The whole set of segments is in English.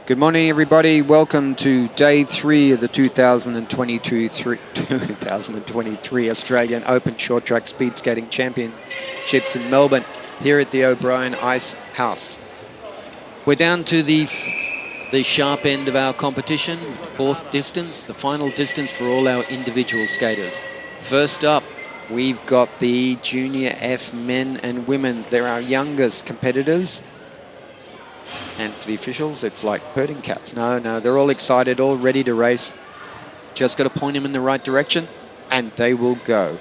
Good morning, everybody. Welcome to day 3 of the 2023 Australian Open Short Track Speed Skating Championships in Melbourne, here at the O'Brien Ice House. We're down to the sharp end of our competition, fourth distance, the final distance for all our individual skaters. First up, we've got the Junior F men and women. They're our youngest competitors. And for the officials, it's like herding cats. No, they're all excited, all ready to race. Just got to point them in the right direction, and they will go.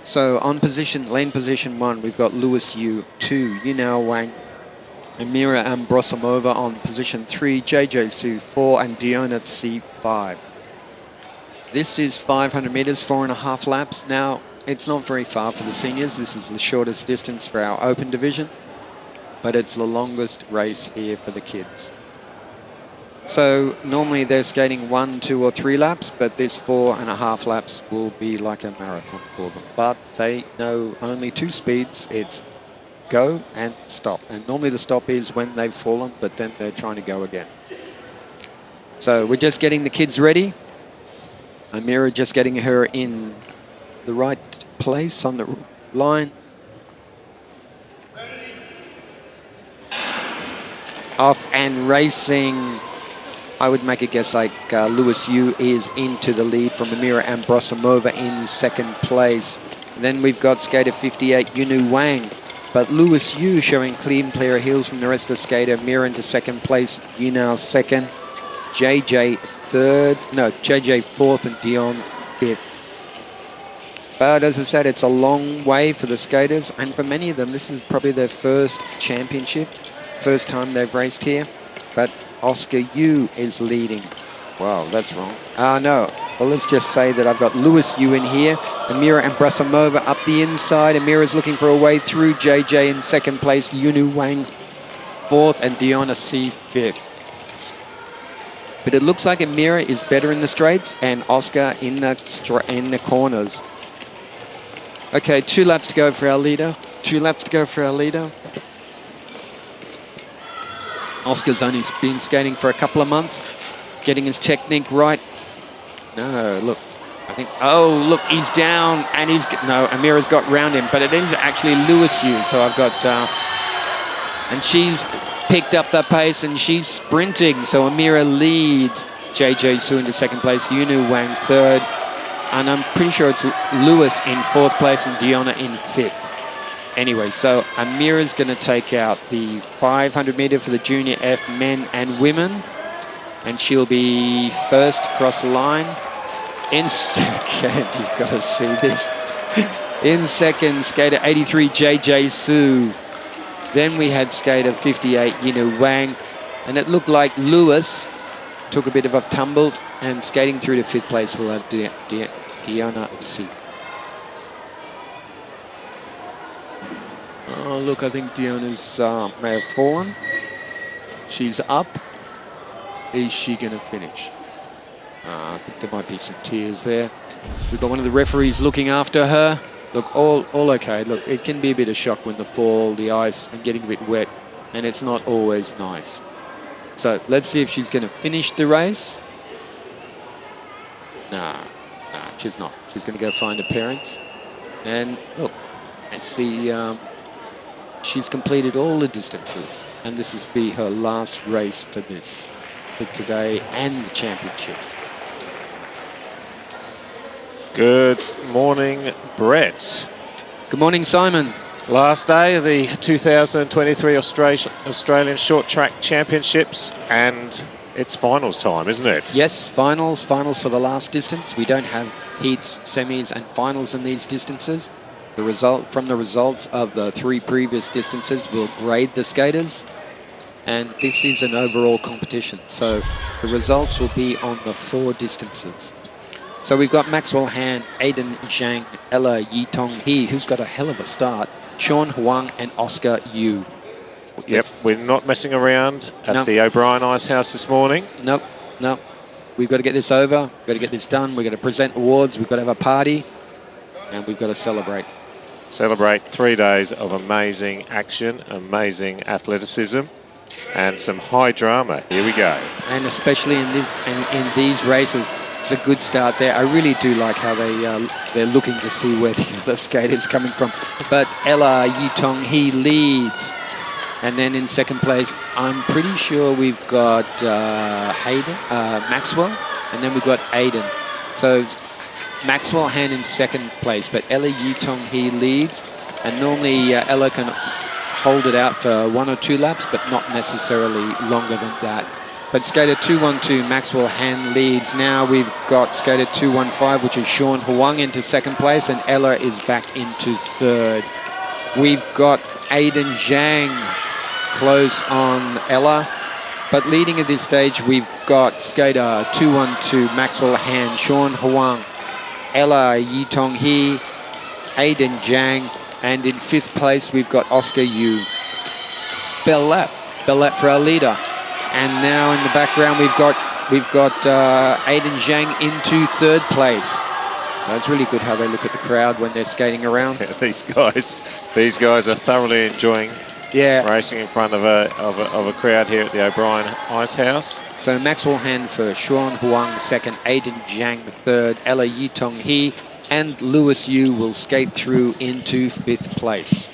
So on lane position 1, we've got Lewis Yu, 2, Yunao Wang, Amira Ambrosomova on position 3, JJ Su, 4, and Diona C, 5. This is 500 meters, 4.5 laps. Now, it's not very far for the seniors. This is the shortest distance for our open division, but it's the longest race here for the kids. So normally they're skating 1, 2, or 3 laps, but this 4.5 laps will be like a marathon for them. But they know only 2 speeds. It's go and stop. And normally the stop is when they've fallen, but then they're trying to go again. So we're just getting the kids ready. Amira just getting her in the right place on the line. Off and racing. I would make a guess like Lewis Yu is into the lead from Amira Ambrosomova in second place. And then we've got skater 58, Yunu Wang. But Lewis Yu showing clean pair of heels from the rest of the skater. Amira into second place, Yunao second, JJ fourth, and Dion fifth. But as I said, it's a long way for the skaters, and for many of them, this is probably their first championship. First time they've raced here, but Oscar Yu is leading. Wow, that's wrong. No. Well, let's just say that I've got Lewis Yu in here. Amira Ambrosomova up the inside. Amira's looking for a way through. JJ in second place. Yunu Wang fourth, and Diona C fifth. But it looks like Amira is better in the straights, and Oscar in the corners. Okay, 2 laps to go for our leader. Oscar's only been skating for a couple of months, getting his technique right. No, look, look, he's down, and Amira's got round him, but it is actually Lewis Yu, so I've got, and she's picked up that pace, and she's sprinting, so Amira leads JJ Su into second place, Yunu Wang third, and I'm pretty sure it's Lewis in fourth place and Diona in fifth. Anyway, so Amira's going to take out the 500 meter for the Junior F men and women. And she'll be first across the line. In second, you've got to see this. In second, skater 83, JJ Su. Then we had skater 58, Yinu Wang. And it looked like Lewis took a bit of a tumble. And skating through to fifth place, we'll have Diona C. Oh, look, I think Diona's may have fallen. She's up. Is she going to finish? I think there might be some tears there. We've got one of the referees looking after her. Look, all okay. Look, it can be a bit of shock when the fall, the ice, and getting a bit wet, and it's not always nice. So let's see if she's going to finish the race. Nah, she's not. She's going to go find her parents. And look, it's the... she's completed all the distances, and this is be her last race for today and the championships. Good morning, Brett. Good morning, Simon. Last day of the 2023 Australian Short Track Championships, and it's finals time, isn't it? Yes, finals for the last distance. We don't have heats, semis, and finals in these distances. From the results of the 3 previous distances, we'll grade the skaters, and this is an overall competition, so the results will be on the 4 distances. So we've got Maxwell Han, Aiden Zhang, Ella Yitong He, who's got a hell of a start, Sean Huang, and Oscar Yu. Yep, we're not messing around at the O'Brien Ice House this morning. Nope. We've got to get this over, we've got to get this done, we've got to present awards, we've got to have a party, and we've got to celebrate. Celebrate 3 days of amazing action, amazing athleticism. and some high drama. Here we go. And especially in these races, it's a good start there. I really do like how they're looking to see where the other skater's coming from. But Ella Yitong, he leads. And then in second place, I'm pretty sure we've got Maxwell, and then we've got Aiden. So Maxwell Han in second place, but Ella Yitong, he leads. And normally Ella can hold it out for 1 or 2 laps, but not necessarily longer than that. But skater 212, Maxwell Han leads. Now we've got skater 215, which is Sean Huang, into second place, and Ella is back into third. We've got Aiden Zhang close on Ella, but leading at this stage, we've got skater 212, Maxwell Han, Sean Huang, Ella Yitong He, Aiden Zhang, and in fifth place, we've got Oscar Yu. Bell lap for our leader. And now in the background, we've got Aiden Zhang into third place. So it's really good how they look at the crowd when they're skating around. Yeah, these guys are thoroughly enjoying racing in front of a crowd here at the O'Brien Ice House. So Maxwell Han for Sean Huang second, Aiden Zhang third, Ella Yitong He, and Lewis Yu will skate through into fifth place.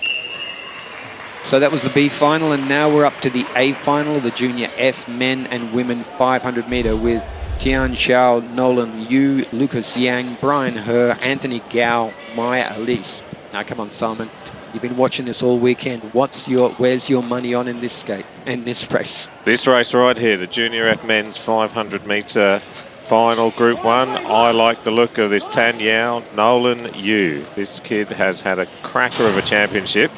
So that was the B final, and now we're up to the A final, the Junior F men and women 500 meter with Tian Xiao, Nolan Yu, Lucas Yang, Brian Herr, Anthony Gao, Maya Elise. Now come on, Simon. You've been watching this all weekend. Where's your money on in this race? This race right here, the Junior F men's 500 meter final, Group 1. I like the look of this Tan Yao, Nolan Yu. This kid has had a cracker of a championship,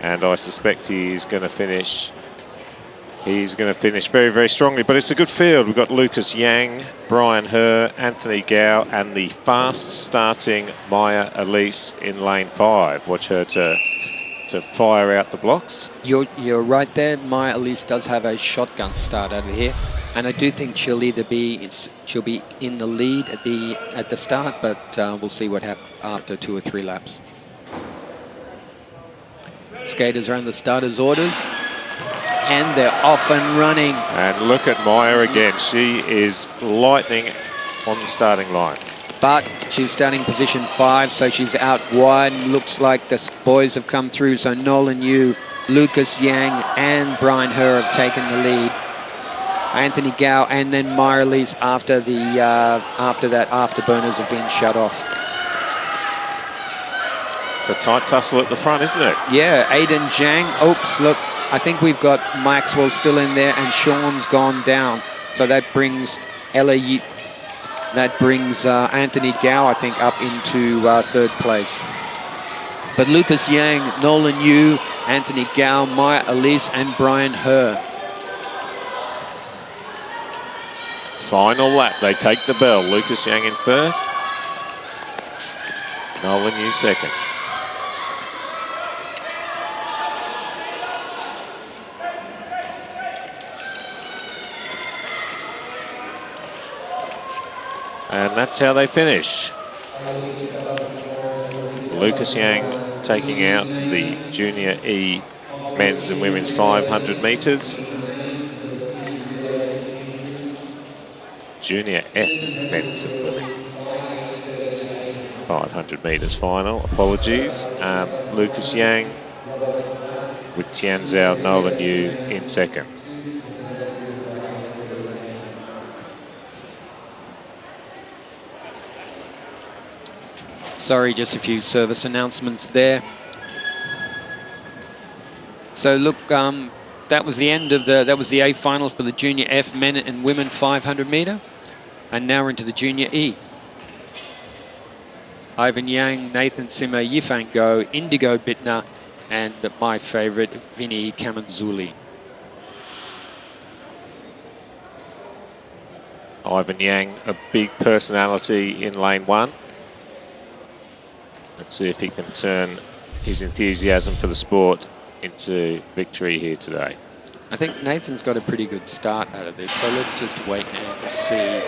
and I suspect he's going to finish very, very strongly. But it's a good field. We've got Lucas Yang, Brian Herr, Anthony Gao, and the fast-starting Maya Elise in lane 5. Watch her to fire out the blocks. You're right there. Maya Elise does have a shotgun start out of here. And I do think she'll be in the lead at the start, but we'll see what happens after 2 or 3 laps. Skaters are on the starter's orders, and they're off and running. And look at Maya again. She is lightning on the starting line. But she's starting position 5, so she's out wide. Looks like the boys have come through. So Nolan Yu, Lucas Yang, and Brian Herr have taken the lead. Anthony Gao and then Maya Elise after that afterburners have been shut off. It's a tight tussle at the front, isn't it? Yeah, Aiden Zhang. Oops, look, I think we've got Maxwell still in there and Sean's gone down. So that brings Anthony Gao, I think, up into third place. But Lucas Yang, Nolan Yu, Anthony Gao, Maya Elise, and Brian Herr. Final lap, they take the bell. Lucas Yang in first. Nolan Yu second. And that's how they finish. Lucas Yang taking out the Junior E men's and women's 500 metres. Junior F men's and women's 500 metres final. Apologies. Lucas Yang with Tian Zhao, Nolan Yu in second. Sorry, just a few service announcements there. So look, that was the end of that was the A final for the Junior F men and women 500 metre. And now we're into the Junior E. Ivan Yang, Nathan Simmer, Yifan Go, Indigo Bittner, and my favourite, Vinny Kamanzuli. Ivan Yang, a big personality in lane 1. Let's see if he can turn his enthusiasm for the sport into victory here today. I think Nathan's got a pretty good start out of this, so let's just wait and see.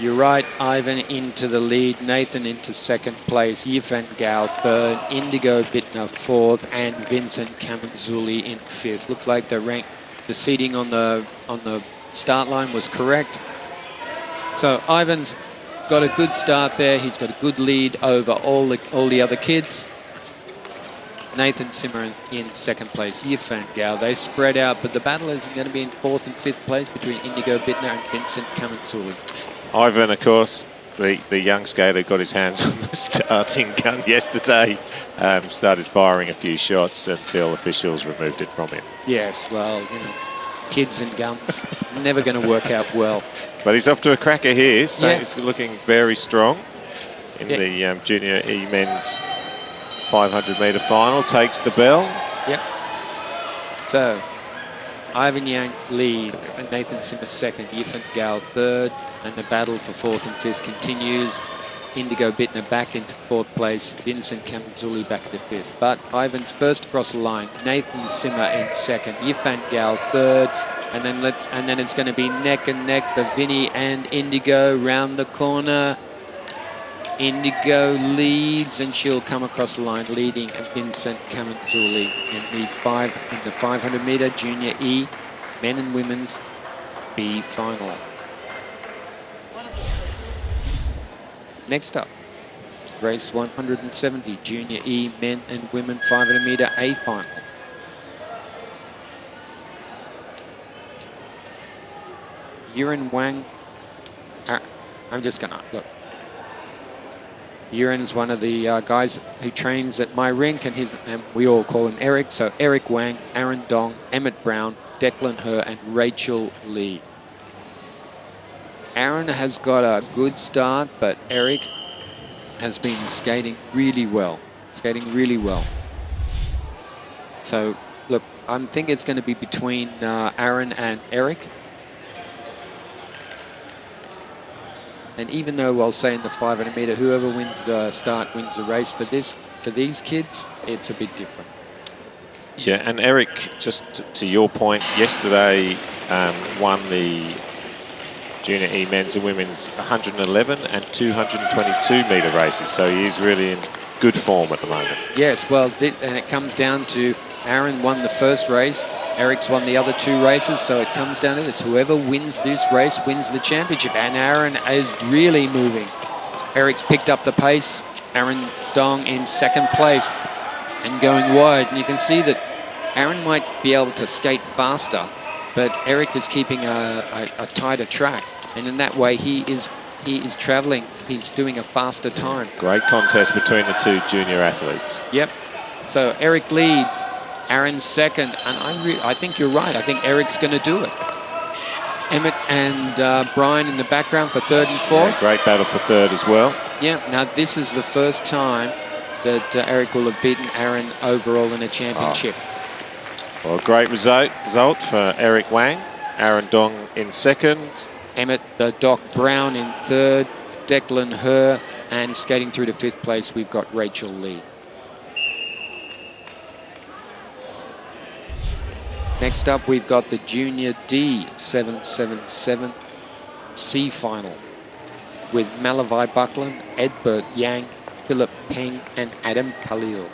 You're right, Ivan into the lead, Nathan into second place, Yifan Gao third, Indigo Bittner fourth, and Vincent Kamanzuli in fifth. Looks like the seating on the start line was correct. So Ivan's got a good start there. He's got a good lead over all the other kids. Nathan Simmer in second place, Yifan Gao. They spread out, but the battle is going to be in fourth and fifth place between Indigo Bittner and Vincent Kamanzuli. Ivan, of course, the young skater, got his hands on the starting gun yesterday. Started firing a few shots until officials removed it from him. Yes, well, you know, kids and guns, never going to work out well. But he's off to a cracker here, so he's looking very strong in the Junior E Men's 500-metre final. Takes the bell. Yep. So, Ivan Yang leads, and Nathan Simmer second, Yifan Gao third, and the battle for fourth and fifth continues. Indigo Bittner back into fourth place, Vincent Kamanzuli back into fifth. But Ivan's first across the line, Nathan Simmer in second, Yifan Gao third, and then it's going to be neck and neck for Vinny and Indigo round the corner. Indigo leads, and she'll come across the line leading Vincent Kamanzuli in the 500-metre Junior E men and women's B final. Next up, race 170 Junior E men and women 500-metre A final. Yuren Wang, I'm just gonna look. Yuren's one of the guys who trains at my rink, and we all call him Eric. So Eric Wang, Aaron Dong, Emmett Brown, Declan Herr, and Rachel Lee. Aaron has got a good start, but Eric has been skating really well. So look, I think it's going to be between Aaron and Eric. And even though I'll say in the 500-metre, whoever wins the start wins the race, for these kids, it's a bit different. Yeah, and Eric, just to your point, yesterday won the Junior E men's and women's 111 and 222-metre races, so he's really in good form at the moment. Yes, well, and it comes down to Aaron won the first race, Eric's won the other two races, so it comes down to this. Whoever wins this race wins the championship, and Aaron is really moving. Eric's picked up the pace. Aaron Dong in second place and going wide. And you can see that Aaron might be able to skate faster, but Eric is keeping a tighter track. And in that way, he is traveling. He's doing a faster time. Great contest between the two junior athletes. Yep. So Eric leads. Aaron's second, and I think you're right. I think Eric's going to do it. Emmett and Brian in the background for third and fourth. Yeah, great battle for third as well. Yeah, now this is the first time that Eric will have beaten Aaron overall in a championship. Well, great result for Eric Wang. Aaron Dong in second. Emmett the Doc Brown in third. Declan Herr, and skating through to fifth place, we've got Rachel Lee. Next up, we've got the Junior D 777 C final with Malavai Buckland, Edbert Yang, Philip Peng, and Adam Khalil.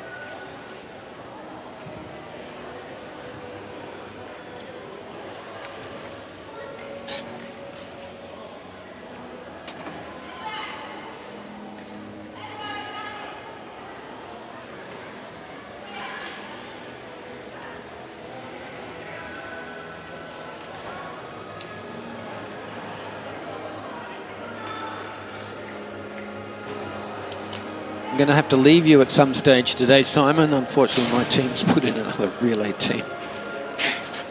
I'm going to have to leave you at some stage today, Simon. Unfortunately, my team's put in another relay team.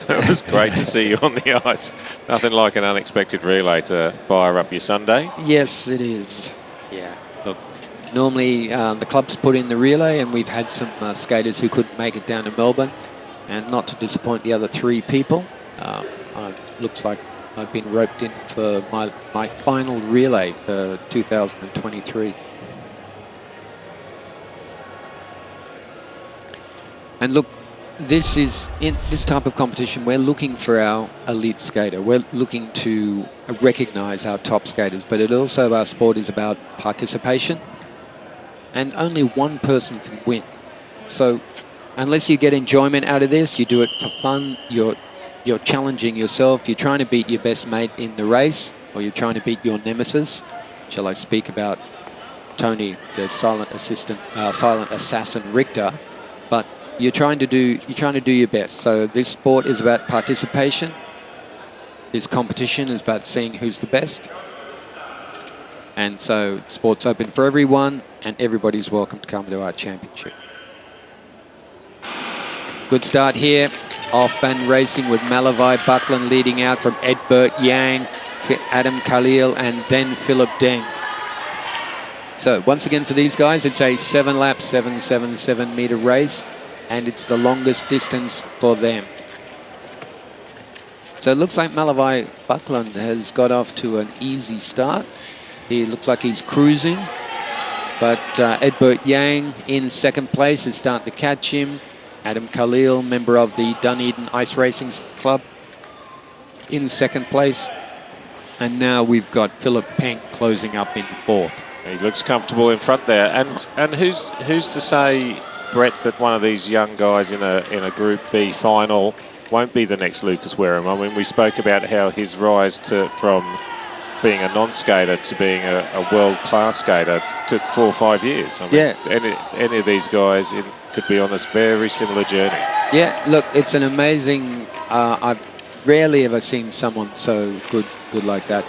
It was great to see you on the ice. Nothing like an unexpected relay to fire up your Sunday. Yes, it is. Yeah. Look, normally the club's put in the relay, and we've had some skaters who couldn't make it down to Melbourne. And not to disappoint the other three people, looks like I've been roped in for my final relay for 2023. And look, this is, in this type of competition, we're looking for our elite skater. We're looking to recognize our top skaters, but it also, our sport is about participation, and only one person can win. So unless you get enjoyment out of this, you do it for fun, you're challenging yourself, you're trying to beat your best mate in the race, or you're trying to beat your nemesis. Shall I speak about Tony, the silent assassin Richter? But you're trying to do your best. So this sport is about participation. This competition is about seeing who's the best. And so sport's open for everyone, and everybody's welcome to come to our championship. Good start here. Off-band racing with Malavai Buckland leading out from Edbert Yang, Adam Khalil, and then Philip Deng. So once again for these guys, it's a 7-lap, 777 meter race, and it's the longest distance for them. So it looks like Malavai Buckland has got off to an easy start. He looks like he's cruising, but Edbert Yang in second place is starting to catch him. Adam Khalil, member of the Dunedin Ice Racing Club, in second place. And now we've got Philip Peng closing up in fourth. He looks comfortable in front there. And who's to say, Brett, that one of these young guys in a Group B final won't be the next Lucas Wareham? I mean, we spoke about how his rise from being a non-skater to being a world-class skater took 4 or 5 years. I mean, yeah. Any of these guys could be on this very similar journey. Yeah, look, it's an amazing... I've rarely ever seen someone so good like that.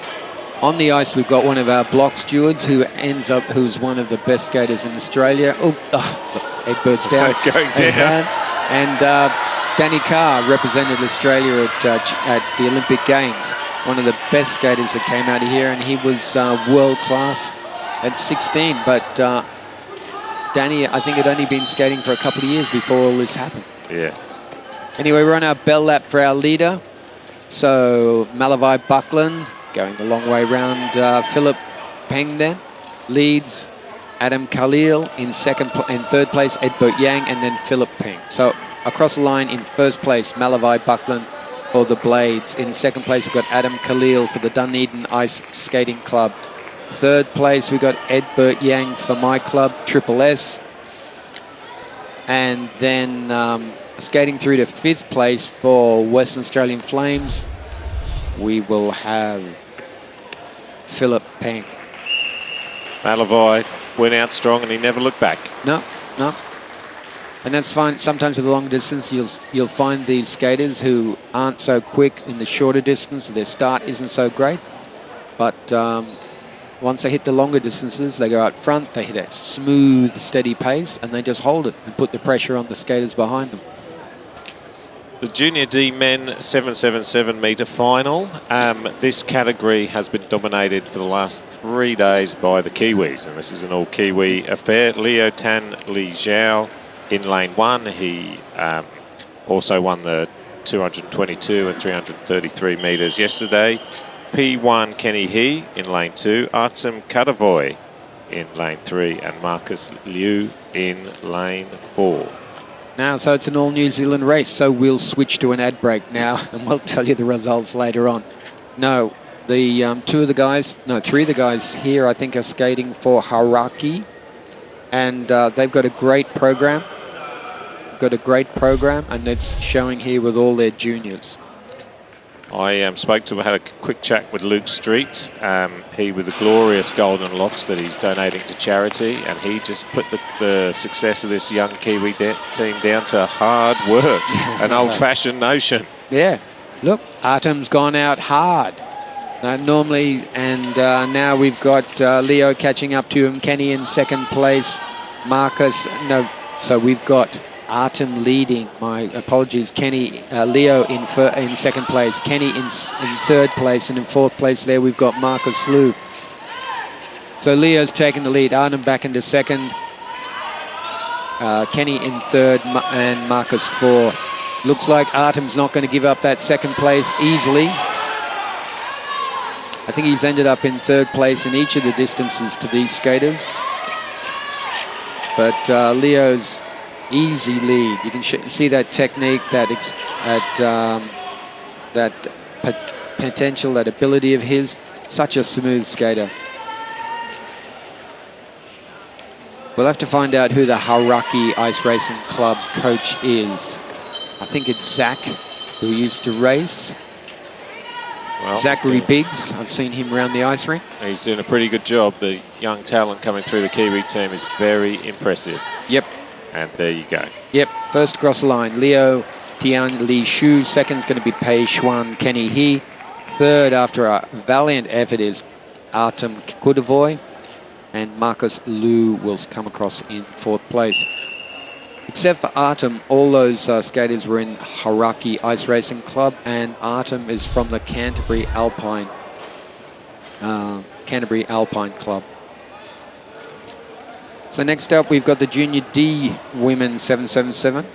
On the ice, we've got one of our block stewards who's one of the best skaters in Australia. Edbert's down. Going down. And Danny Carr represented Australia at the Olympic Games. One of the best skaters that came out of here, and he was world class at 16. But Danny, I think, had only been skating for a couple of years before all this happened. Yeah. Anyway, we're on our bell lap for our leader. So Malavai Buckland going the long way round. Philip Peng then leads Adam Khalil in third place, Edbert Yang, and then Philip Peng. So across the line in first place, Malavai Buckland for the Blades. In second place, we've got Adam Khalil for the Dunedin Ice Skating Club. Third place, we've got Edbert Yang for my club, Triple S. And then skating through to fifth place for Western Australian Flames, we will have Philip Peng. Malavai went out strong and he never looked back. No. And that's fine. Sometimes with the long distance, you'll find these skaters who aren't so quick in the shorter distance. Their start isn't so great. But once they hit the longer distances, they go out front, they hit a smooth, steady pace, and they just hold it and put the pressure on the skaters behind them. The Junior D Men 777 metre final. This category has been dominated for the last 3 days by the Kiwis, and this is an all-Kiwi affair. Leo Tan Li Zhao in lane 1. He also won the 222 and 333 metres yesterday. P1 Kenny He in lane 2. Artem Kadavoy in lane 3, and Marcus Liu in lane 4. Now, so it's an all-New Zealand race, so we'll switch to an ad break now, and we'll tell you the results later on. No, the three of the guys here, I think, are skating for Haraki, and they've got a great program. And it's showing here with all their juniors. I had a quick chat with Luke Street. He with the glorious golden locks that he's donating to charity, and he just put the success of this young Kiwi team down to hard work, an old-fashioned notion. Yeah, look, Artem's gone out hard. Normally, and now we've got Leo catching up to him, Kenny in second place, so we've got Artem leading, my apologies, Leo in second place, Kenny in third place, and in fourth place there we've got Marcus Liu. So Leo's taking the lead, Artem back into second, Kenny in third, and Marcus fourth. Looks like Artem's not going to give up that second place easily. I think he's ended up in third place in each of the distances to these skaters. But Leo's easy lead. You can see that technique, that potential, that ability of his. Such a smooth skater. We'll have to find out who the Hauraki Ice Racing Club coach is. I think it's Zach, who used to race. Well, Zachary Biggs. I've seen him around the ice rink. He's doing a pretty good job. The young talent coming through the Kiwi team is very impressive. Yep. And there you go. Yep. First across the line, Leo Tian Li Shu. Second's going to be Pei Xuan Kenny He. Third, after a valiant effort, is Artem Kudovoy. And Marcus Liu will come across in fourth place. Except for Artem, all those skaters were in Hauraki Ice Racing Club, and Artem is from the Canterbury Alpine Club. So next up, we've got the Junior D Women 777.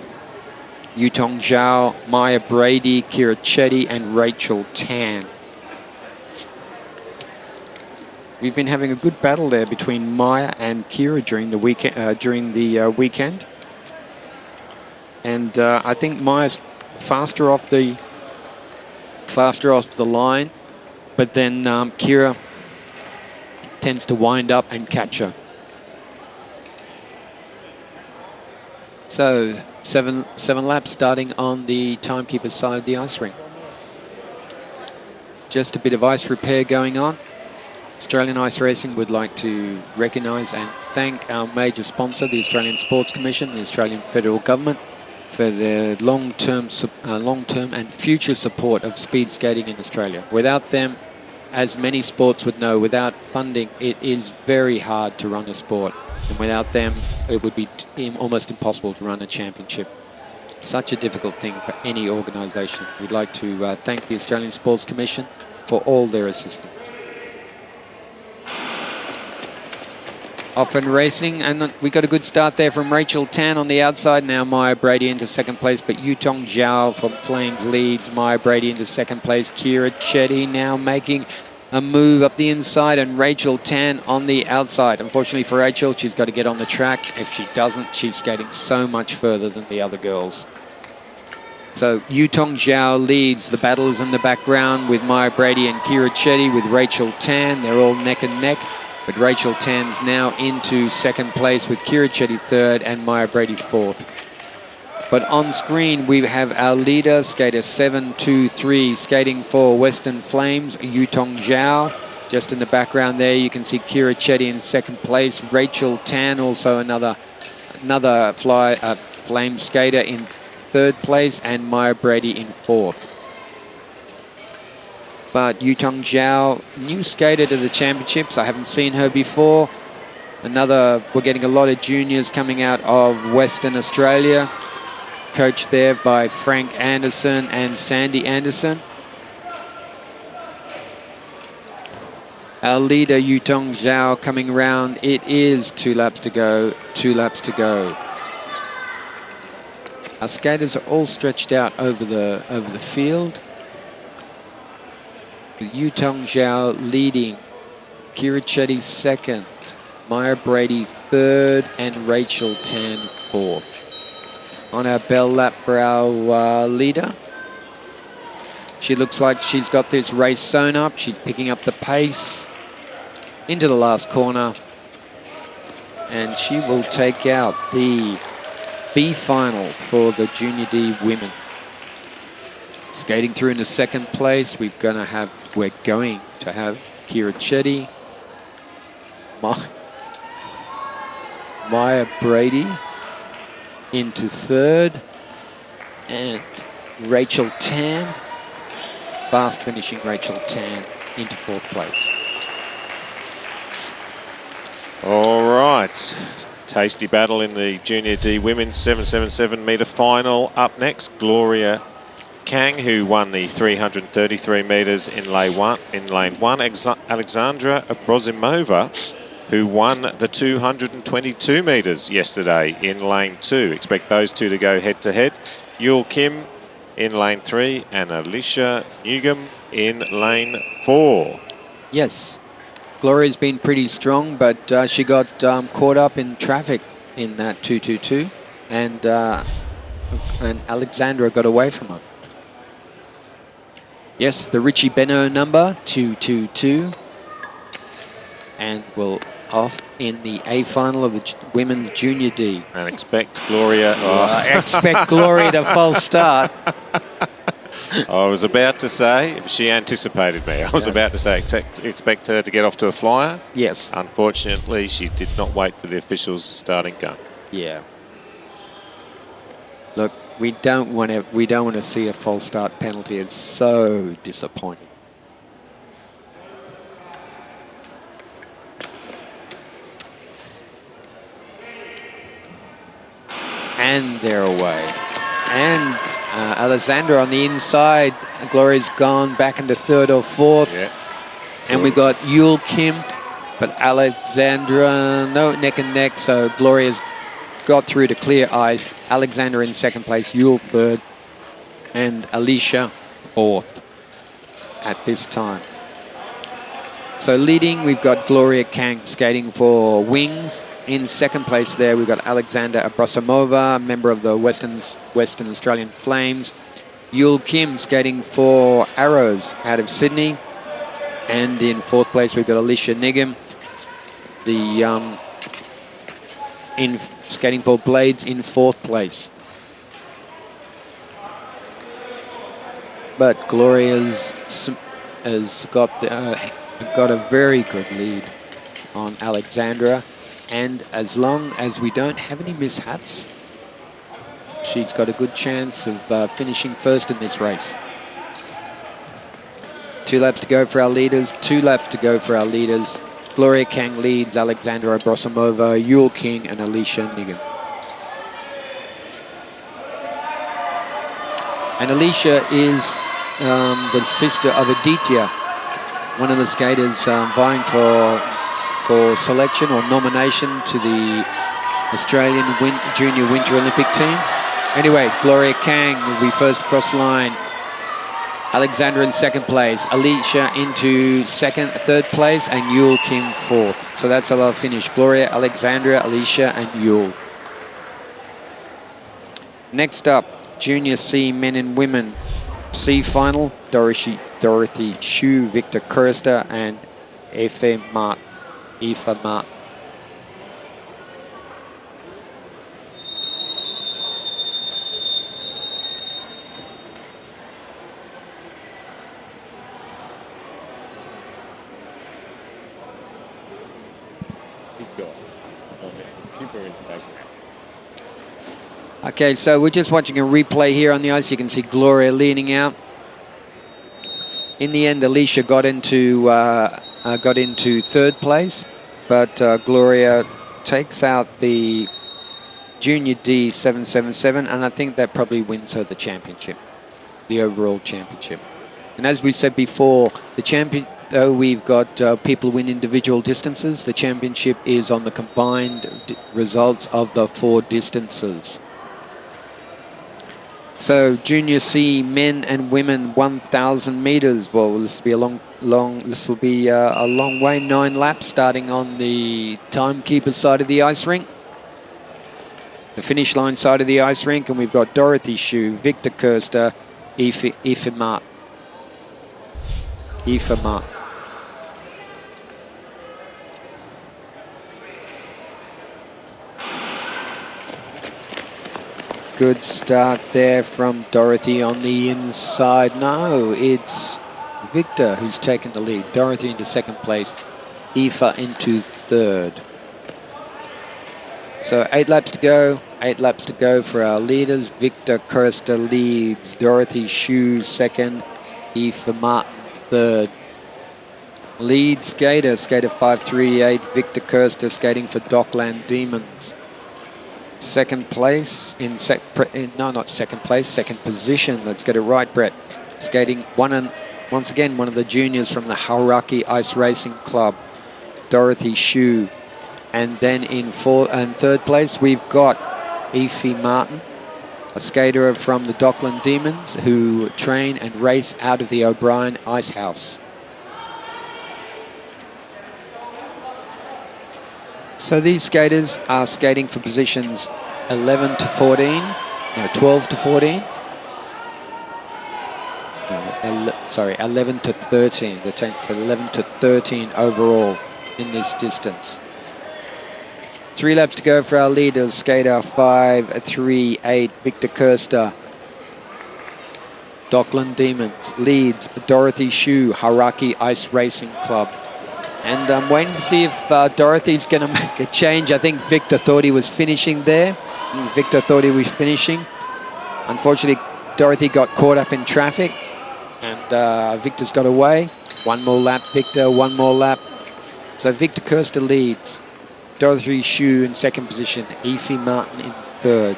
Yutong Zhao, Maya Brady, Kira Chetty, and Rachel Tan. We've been having a good battle there between Maya and Kira during the weekend. And I think Maya's faster off the line, but then Kira tends to wind up and catch her. So seven laps starting on the timekeeper's side of the ice rink. Just a bit of ice repair going on. Australian Ice Racing would like to recognise and thank our major sponsor, the Australian Sports Commission, the Australian Federal Government, for their long-term and future support of speed skating in Australia. Without them, as many sports would know, without funding, it is very hard to run a sport. And without them, it would be almost impossible to run a championship. Such a difficult thing for any organisation. We'd like to thank the Australian Sports Commission for all their assistance. Off and racing, and we got a good start there from Rachel Tan on the outside. Now Maya Brady into second place, but Yutong Zhao from Flames leads. Maya Brady into second place. Kira Chetty now making a move up the inside, and Rachel Tan on the outside. Unfortunately for Rachel, she's got to get on the track. If she doesn't, she's skating so much further than the other girls. So Yutong Zhao leads. The battle is in the background with Maya Brady and Kira Chetty with Rachel Tan. They're all neck and neck. But Rachel Tan's now into second place with Kira Chetty third and Maya Brady fourth. But on screen, we have our leader, skater 723, skating for Western Flames, Yutong Zhao. Just in the background there, you can see Kira Chetty in second place. Rachel Tan, also another Flame skater in third place, and Maya Brady in fourth. But Yutong Zhao, new skater to the championships. I haven't seen her before. We're getting a lot of juniors coming out of Western Australia, coached there by Frank Anderson and Sandy Anderson. Our leader, Yutong Zhao, coming around. It is 2 laps to go, 2 laps to go. Our skaters are all stretched out over the field. With Yutong Zhao leading, Kira Chetty second, Maya Brady third, and Rachel Tan fourth. On our bell lap for our leader. She looks like she's got this race sewn up. She's picking up the pace into the last corner. And she will take out the B final for the Junior D women. Skating through into second place, we're going to have Kira Chetty, Maya Brady into third, and Rachel Tan, fast finishing Rachel Tan into fourth place. All right, tasty battle in the Junior D Women's 777 metre final. Up next, Gloria Kang, who won the 333 metres in lane one. Alexandra Brozimova, who won the 222 metres yesterday in lane 2. Expect those two to go head to head. Yul Kim in lane 3 and Alicia Newgum in lane 4. Yes, Gloria's been pretty strong, but she got caught up in traffic in that 222. and Alexandra got away from her. Yes, the Richie Beno number, 222. And we'll off in the A final of the women's junior D. And expect Gloria. Expect Gloria to false start. I was about to say, she anticipated me. I was about to say, expect her to get off to a flyer. Yes. Unfortunately, she did not wait for the officials' starting gun. Yeah. Look, we don't want to see a false start penalty. It's so disappointing. And they're away. And Alexandra on the inside. Gloria's gone back into third or fourth. Yeah. And we got Yul Kim, but Alexandra, no, neck and neck. So Gloria's got through to clear ice. Alexandra in second place, Yul third, and Alicia fourth at this time. So leading, we've got Gloria Kang skating for wings. In second place there, we've got Alexandra Abrasamova, member of the Western Australian Flames. Yul Kim skating for Arrows out of Sydney. And in fourth place, we've got Alicia Niggum, in skating for Blades in fourth place. But Gloria's has got a very good lead on Alexandra. And as long as we don't have any mishaps, she's got a good chance of finishing first in this race. 2 laps to go for our leaders. 2 laps to go for our leaders. Gloria Kang leads Alexandra Abrasamova, Yul King, and Alicia Niggum. And Alicia is the sister of Aditya, one of the skaters vying for selection or nomination to the Australian Junior Winter Olympic team. Anyway, Gloria Kang will be first across the line. Alexandra in second place. Alicia into third place, and Yul Kim fourth. So that's our finish. Gloria, Alexandra, Alicia, and Yul. Next up, Junior C men and women C final. Dorothy Shu, Victor Kirster, and Aoife Martin. Okay, so we're just watching a replay here on the ice. You can see Gloria leaning out. In the end, Alicia got into third place, but Gloria takes out the Junior D 777, and I think that probably wins her the championship, the overall championship. And as we said before, the champion, though we've got people win individual distances, the championship is on the combined results of the 4 distances. So Junior C men and women 1,000 meters. Well, this will be a long way. 9 laps starting on the timekeeper side of the ice rink, the finish line side of the ice rink, and we've got Dorothy Shu, Victor Kirster, Aoife Martin. Good start there from Dorothy on the inside. No, it's Victor who's taken the lead. Dorothy into second place, Aoife into third. So 8 laps to go. 8 laps to go for our leaders. Victor Kirster leads. Dorothy Shu second. Aoife Martin third. Lead skater 538. Victor Kirster skating for Dockland Demons. Second place second position. Let's get it right, Brett. Skating once again, one of the juniors from the Hauraki Ice Racing Club, Dorothy Shu. And then in third place, we've got Aoife Martin, a skater from the Dockland Demons who train and race out of the O'Brien Ice House. So these skaters are skating for positions 11 to 14. No, 12 to 14. No, sorry, 11 to 13. The 10th, 11 to 13 overall in this distance. 3 laps to go for our leaders. Skater 5-3-8, Victor Kirster. Dockland Demons leads Dorothy Shu, Haraki Ice Racing Club. And I'm waiting to see if Dorothy's going to make a change. I think Victor thought he was finishing there. Victor thought he was finishing. Unfortunately, Dorothy got caught up in traffic, and Victor's got away. One more lap, Victor, one more lap. So Victor Kirster leads. Dorothy Shu in second position. Effie Martin in third.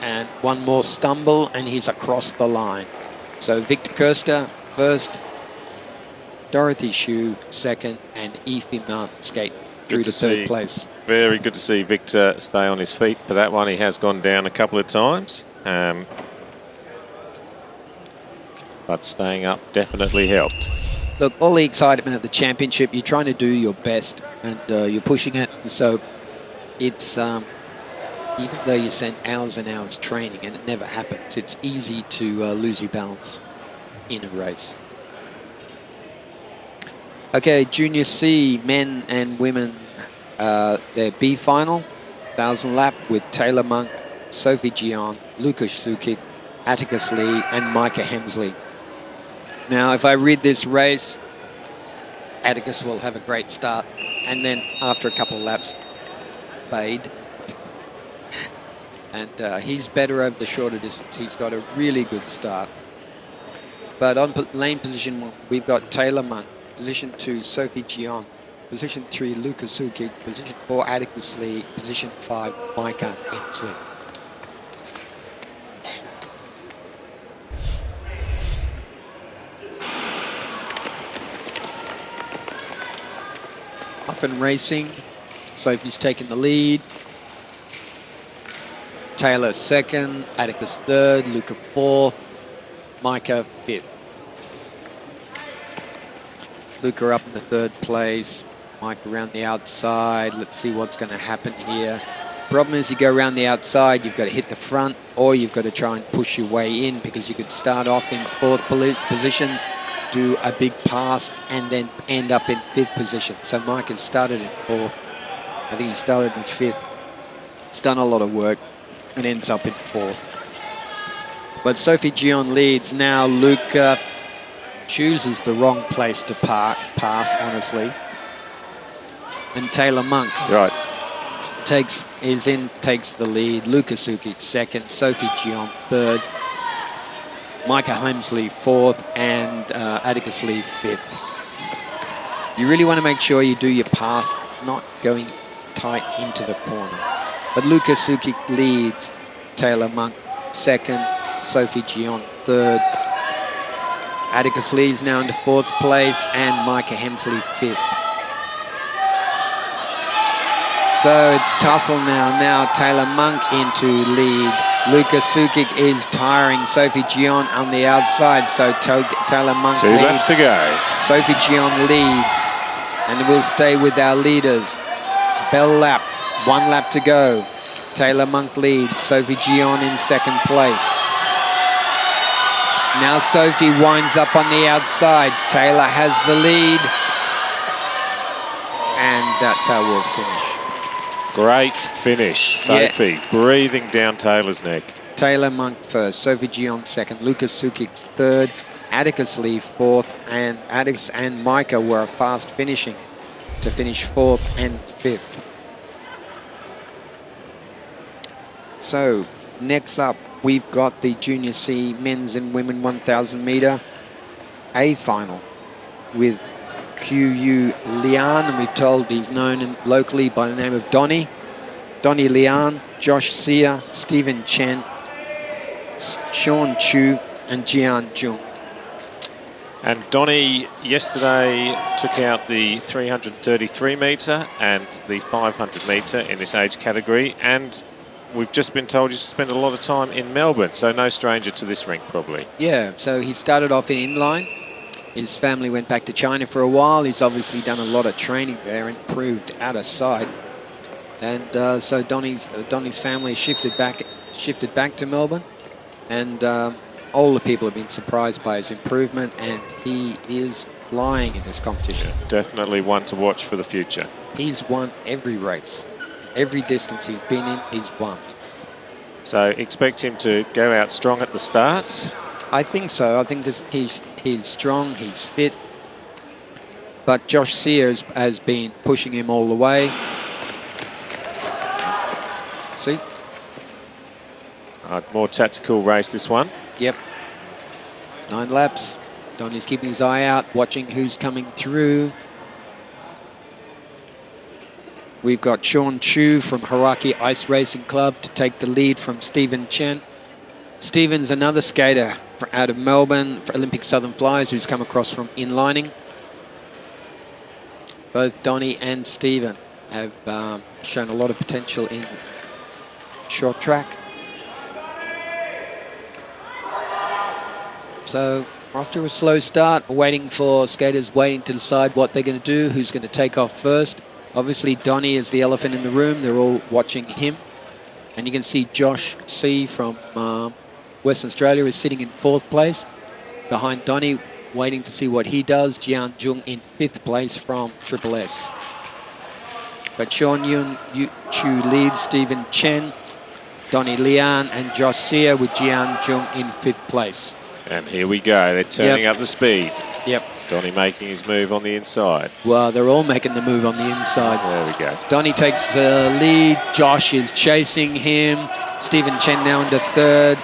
And one more stumble, and he's across the line. So Victor Kirster first, Dorothy Shu second, and Effie Martin skate through to third place. Very good to see Victor stay on his feet for that one. He has gone down a couple of times. But staying up definitely helped. Look, all the excitement of the championship, you're trying to do your best, and you're pushing it. So it's, even though you spend hours and hours training, and it never happens, it's easy to lose your balance in a race. Okay, Junior C, men and women, their B final, 1,000 lap with Taylor Monk, Sophie Gion, Lucas Sukic, Atticus Lee, and Micah Hemsley. Now, if I read this race, Atticus will have a great start, and then after a couple of laps, fade. And he's better over the shorter distance. He's got a really good start. But on lane position 1, we've got Taylor Monk. Position 2, Sophie Gion. Position 3, Lucas Sukic. Position 4, Atticus Lee. Position 5, Micah Hemsley. Up and racing. Sophie's taking the lead. Taylor second, Atticus third, Luca fourth, Micah fifth. Luca up in the third place, Micah around the outside. Let's see what's going to happen here. Problem is, you go around the outside, you've got to hit the front, or you've got to try and push your way in, because you could start off in fourth position, do a big pass, and then end up in fifth position. So Micah started in fourth. I think he started in fifth. It's done a lot of work and ends up in fourth. But Sophie Gion leads. Now Luca chooses the wrong place to pass, honestly. And Taylor Monk takes the lead. Luca Sukic second, Sophie Gion third, Micah Hemsley fourth, and Atticus Lee fifth. You really want to make sure you do your pass, not going tight into the corner. But Luca Sukic leads, Taylor Monk second, Sophie Gion third. Atticus Lee's now into fourth place, and Micah Hemsley fifth. So it's tussle now. Now Taylor Monk into lead. Luca Sukic is tiring. Sophie Gion on the outside, so Taylor Monk leads. 2 laps to go. Sophie Gion leads, and we'll stay with our leaders. Bell lap, 1 lap to go. Taylor Monk leads, Sophie Gion in second place. Now Sophie winds up on the outside. Taylor has the lead. And that's how we'll finish. Great finish, Sophie, breathing down Taylor's neck. Taylor Monk first, Sophie Gion second, Lucas Sukic third, Atticus Lee fourth, and Atticus and Micah were fast finishing to finish fourth and fifth. So next up, we've got the Junior C men's and women 1,000 meter A final with QU Lian, and we're told he's known locally by the name of Donnie Lian, Josh Sear, Stephen Chen, Sean Chu, and Jian Jung. And Donnie yesterday took out the 333 metre and the 500 metre in this age category, and we've just been told he's spent a lot of time in Melbourne, so no stranger to this rink probably. Yeah, so he started off in inline. His family went back to China for a while. He's obviously done a lot of training there, improved out of sight. And so Donnie's family shifted back to Melbourne. And all the people have been surprised by his improvement, and he is flying in this competition. Yeah, definitely one to watch for the future. He's won every race. Every distance he's been in, he's won. So expect him to go out strong at the start. I think so. I think he's strong, he's fit. But Josh Sears has been pushing him all the way. See? More tactical race, this one. Yep. 9 laps. Donnie's keeping his eye out, watching who's coming through. We've got Sean Chu from Hauraki Ice Racing Club to take the lead from Stephen Chen. Stephen's another skater out of Melbourne for Olympic Southern Flyers who's come across from inlining. Both Donnie and Stephen have shown a lot of potential in short track. So after a slow start, waiting for skaters waiting to decide what they're going to do, who's going to take off first. Obviously, Donnie is the elephant in the room. They're all watching him. And you can see Josh C. from Western Australia is sitting in 4th place. Behind Donnie, waiting to see what he does. Jian Jung in 5th place from Triple S. But Sean Chu leads Stephen Chen, Donnie Lian and Josh Sear with Jian Jung in 5th place. And here we go. They're turning up the speed. Yep. Donnie making his move on the inside. Well, they're all making the move on the inside. There we go. Donnie takes the lead. Josh is chasing him. Stephen Chen now into 3rd.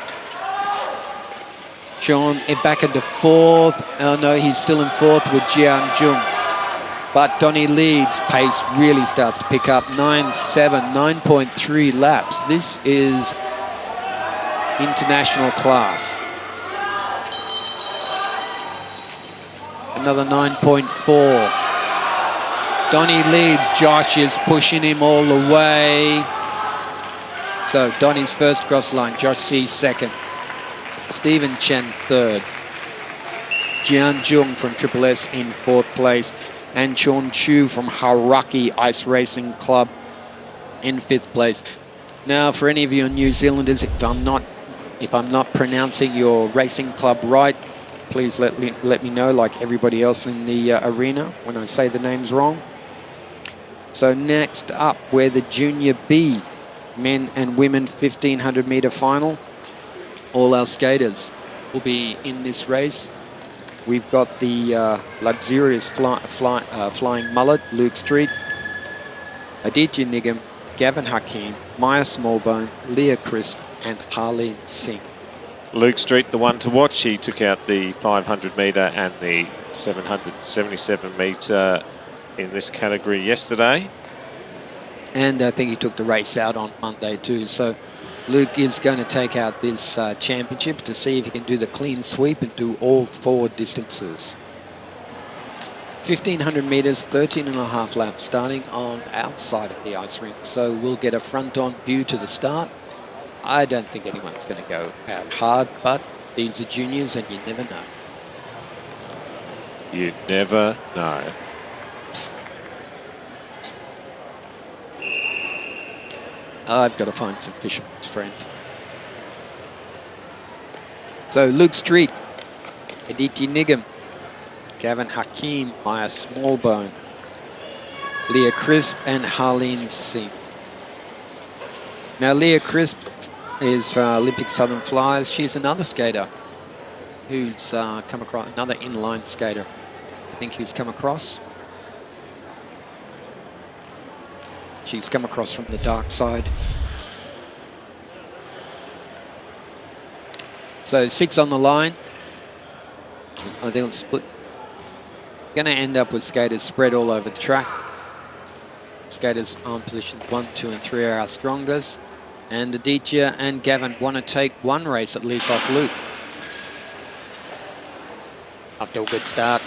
Sean back into 4th. Oh no, he's still in 4th with Jian Jung. But Donnie leads. Pace really starts to pick up. 9.7, 9.3 laps. This is international class. Another 9.4. Donnie leads. Josh is pushing him all the way. So Donnie's first cross line. Josh C. 2nd. Stephen Chen 3rd. Jian Jung from Triple S in 4th place. And Sean Chu from Hauraki Ice Racing Club in 5th place. Now, for any of you New Zealanders, if I'm not pronouncing your racing club right, please let me know, like everybody else in the arena, when I say the names wrong. So next up, we're the Junior B men and women 1500 meter final. All our skaters will be in this race. We've got the luxurious flying mullet, Luke Street, Aditya Nigam, Gavin Hakim, Maya Smallbone, Leah Crisp, and Harleen Singh. Luke Street, the one to watch. He took out the 500 metre and the 777 metre in this category yesterday. And I think he took the race out on Monday too. So Luke is going to take out this championship to see if he can do the clean sweep and do all 4 distances. 1500 metres, 13.5 laps, starting on outside of the ice rink. So we'll get a front-on view to the start. I don't think anyone's going to go out hard, but these are juniors and you never know. You never know. I've got to find some fisherman's friend. So Luke Street, Aditi Nigam, Gavin Hakim, Maya Smallbone, Leah Crisp and Harleen Singh. Now Leah Crisp is Olympic Southern Flyers. She's another skater who's come across, another inline skater. I think who's come across. She's come across from the dark side. So 6 on the line. I think it'll split. Going to end up with skaters spread all over the track. Skaters on positions 1, 2, and 3 are our strongest. And Aditya and Gavin want to take one race at least off Luke. After a good start.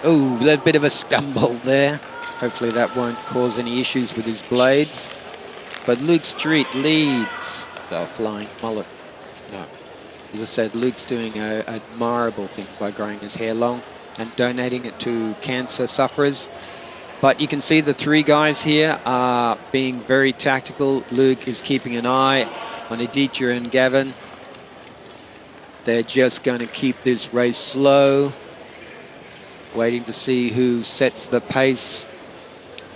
Oh, a bit of a stumble there. Hopefully that won't cause any issues with his blades. But Luke Street leads the flying mullet. No. As I said, Luke's doing an admirable thing by growing his hair long. and donating it to cancer sufferers. But you can see the three guys here are being very tactical. Luke is keeping an eye on Aditya and Gavin. They're just going to keep this race slow, waiting to see who sets the pace.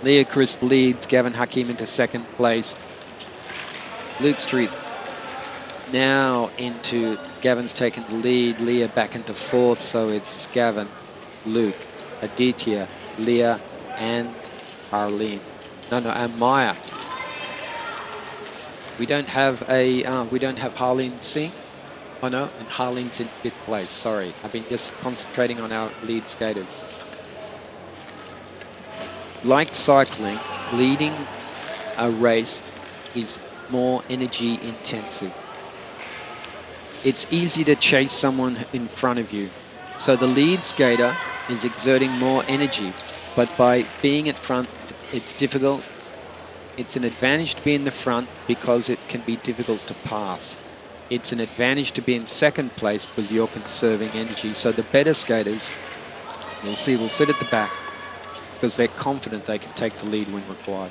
Leah Crisp leads, Gavin Hakim into second place. Luke Street now into, Gavin's taken the lead, Leah back into fourth, so it's Gavin, Luke, Aditya, Leah, and Arlene. And Maya. We don't have Harleen Singh. Oh no, and Harleen's in fifth place. Sorry, I've been just concentrating on our lead skaters. Like cycling, leading a race is more energy intensive. It's easy to chase someone in front of you. So the lead skater is exerting more energy, but by being at front, it's difficult. It's an advantage to be in the front because it can be difficult to pass. It's an advantage to be in second place because you're conserving energy. So the better skaters, you'll see, will sit at the back because they're confident they can take the lead when required.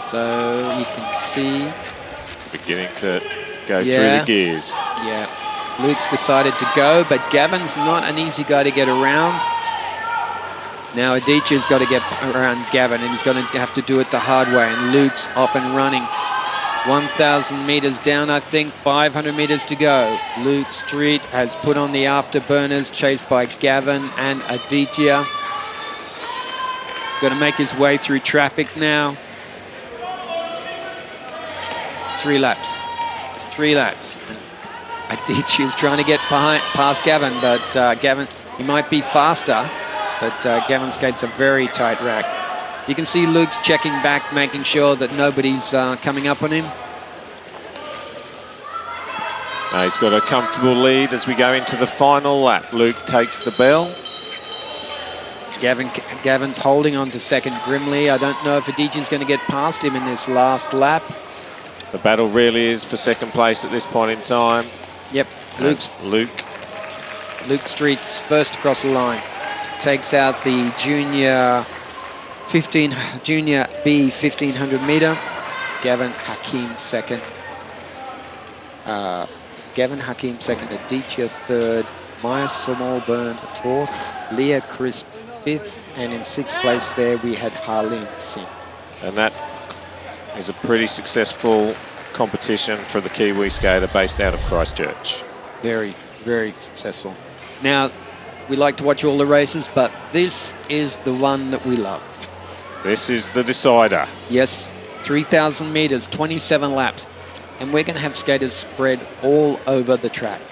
So you can see... beginning to go through the gears. Yeah, Luke's decided to go, but Gavin's not an easy guy to get around. Now Aditya's got to get around Gavin, and he's going to have to do it the hard way, and Luke's off and running. 1,000 meters down, I think, 500 meters to go. Luke Street has put on the afterburners, chased by Gavin and Aditya. Going to make his way through traffic now. 3 laps. 3 laps. And Aditya's trying to get past Gavin, but Gavin, he might be faster, but Gavin skates a very tight rack. You can see Luke's checking back, making sure that nobody's coming up on him. He's got a comfortable lead as we go into the final lap. Luke takes the bell. Gavin's holding on to second grimly. I don't know if Aditya's going to get past him in this last lap. The battle really is for second place at this point in time. Yep, Luke Street's first across the line. Takes out the junior B 1500 meter. Gavin Hakim second. Aditya third. Maya Smallburn fourth. Leah Crisp fifth. And in sixth place there we had Harleen Singh. And that is a pretty successful competition for the Kiwi skater based out of Christchurch. Very, very successful. Now, we like to watch all the races, but this is the one that we love. This is the decider. Yes, 3,000 meters, 27 laps. And we're going to have skaters spread all over the track.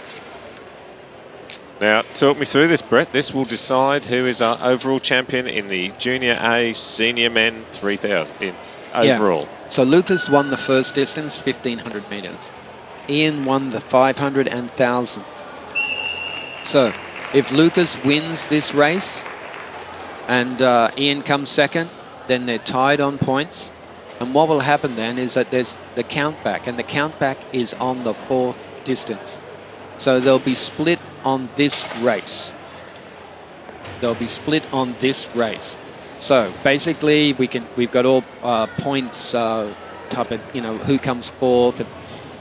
Now, talk me through this, Brett. This will decide who is our overall champion in the Junior A Senior Men 3,000 in overall. Yeah. So Lucas won the first distance, 1,500 meters. Ian won the 500 and 1,000. So if Lucas wins this race and Ian comes second, then they're tied on points. And what will happen then is that there's the count back, and the count back is on the fourth distance. So they'll be split on this race. They'll be split on this race. So basically, we've got all points type of, who comes fourth.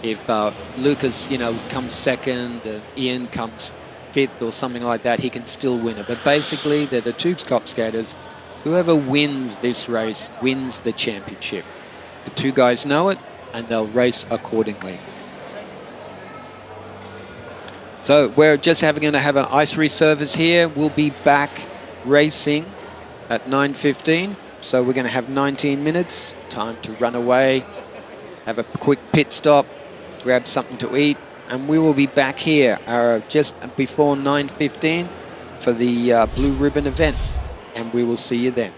If Lucas, comes second, Ian comes fifth or something like that, he can still win it. But basically, they're the Tubes Cop skaters. Whoever wins this race wins the championship. The two guys know it, and they'll race accordingly. So we're just going to have an ice resurface here. We'll be back racing at 9:15. So we're going to have 19 minutes, time to run away, have a quick pit stop, grab something to eat, and we will be back here just before 9:15 for the Blue Ribbon event. And we will see you then.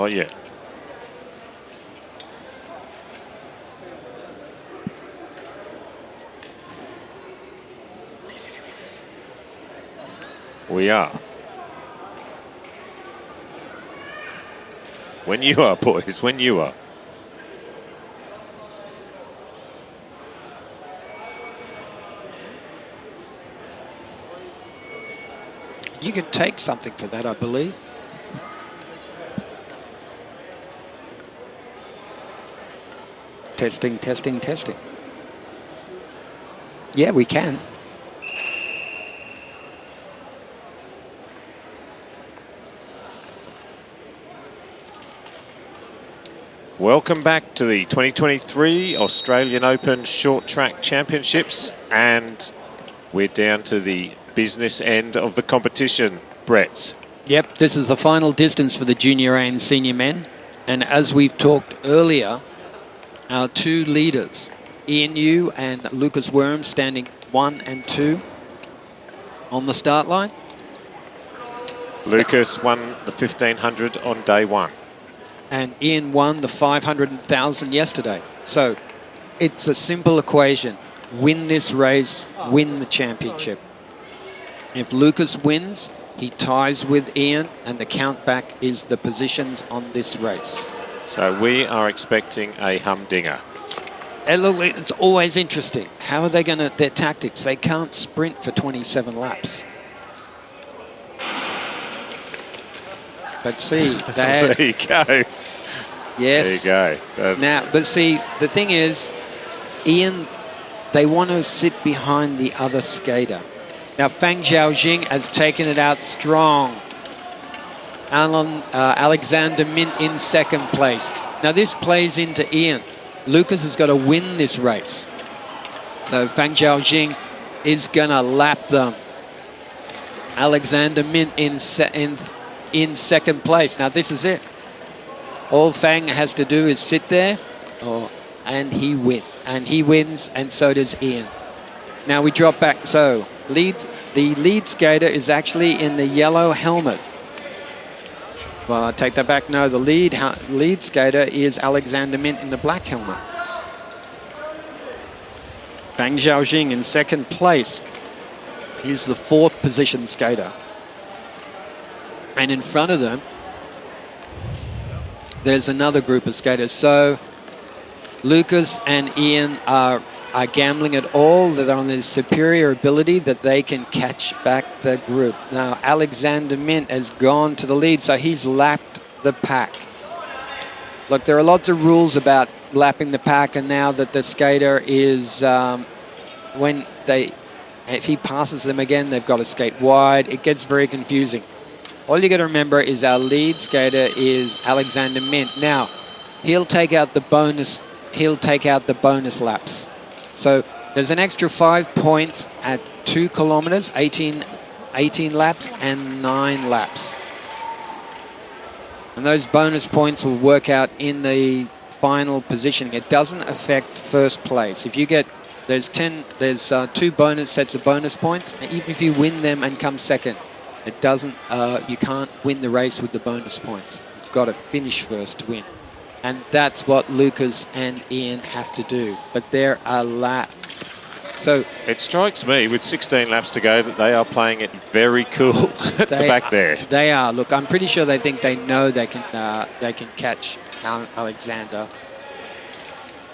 Not yet. We are. When you are, boys, when you are. You can take something for that, I believe. Testing, testing, testing. Yeah, we can. Welcome back to the 2023 Australian Open Short Track Championships, and we're down to the business end of the competition, Brett. Yep, this is the final distance for the junior A and senior men. And as we've talked earlier, our two leaders, Ian Yu and Lucas Worm, standing 1 and 2 on the start line. Lucas won the 1500 on day 1. And Ian won the 500,000 yesterday. So it's a simple equation. Win this race, win the championship. If Lucas wins, he ties with Ian, and the count back is the positions on this race. So we are expecting a humdinger. And look, it's always interesting. How are they going to, their tactics? They can't sprint for 27 laps. But see, there you go. Yes. There you go. Now, but see, the thing is, Ian, they want to sit behind the other skater. Now, Fang Zhaojing has taken it out strong. Alexander Mint in second place. Now, this plays into Ian. Lucas has got to win this race. So Fang Zhaojing is going to lap them. Alexander Mint in second place. Now, this is it. All Fang has to do is sit there, and he wins. And he wins, and so does Ian. Now we drop back. So the lead skater is actually in the yellow helmet. Well, I take that back. No, the lead skater is Alexander Mint in the black helmet. Fang Zhaojing in second place. He's the 4th position skater. And in front of them, there's another group of skaters. So Lucas and Ian are gambling at all. They're on their superior ability that they can catch back the group. Now, Alexander Mint has gone to the lead, so he's lapped the pack. Look, there are lots of rules about lapping the pack, and now that the skater is, if he passes them again, they've got to skate wide. It gets very confusing. All you got to remember is our lead skater is Alexander Mint. Now, he'll take out the bonus laps. So there's an extra 5 points at 2 kilometers, 18 laps and 9 laps. And those bonus points will work out in the final positioning. It doesn't affect first place. If you get, there's 2 bonus sets of bonus points. Even if you win them and come second, it doesn't, you can't win the race with the bonus points. You've got to finish first to win. And that's what Lucas and Ian have to do. But they're a lap. So it strikes me with 16 laps to go that they are playing it very cool at the back there. They are. Look, I'm pretty sure they think they know they can catch Alexander.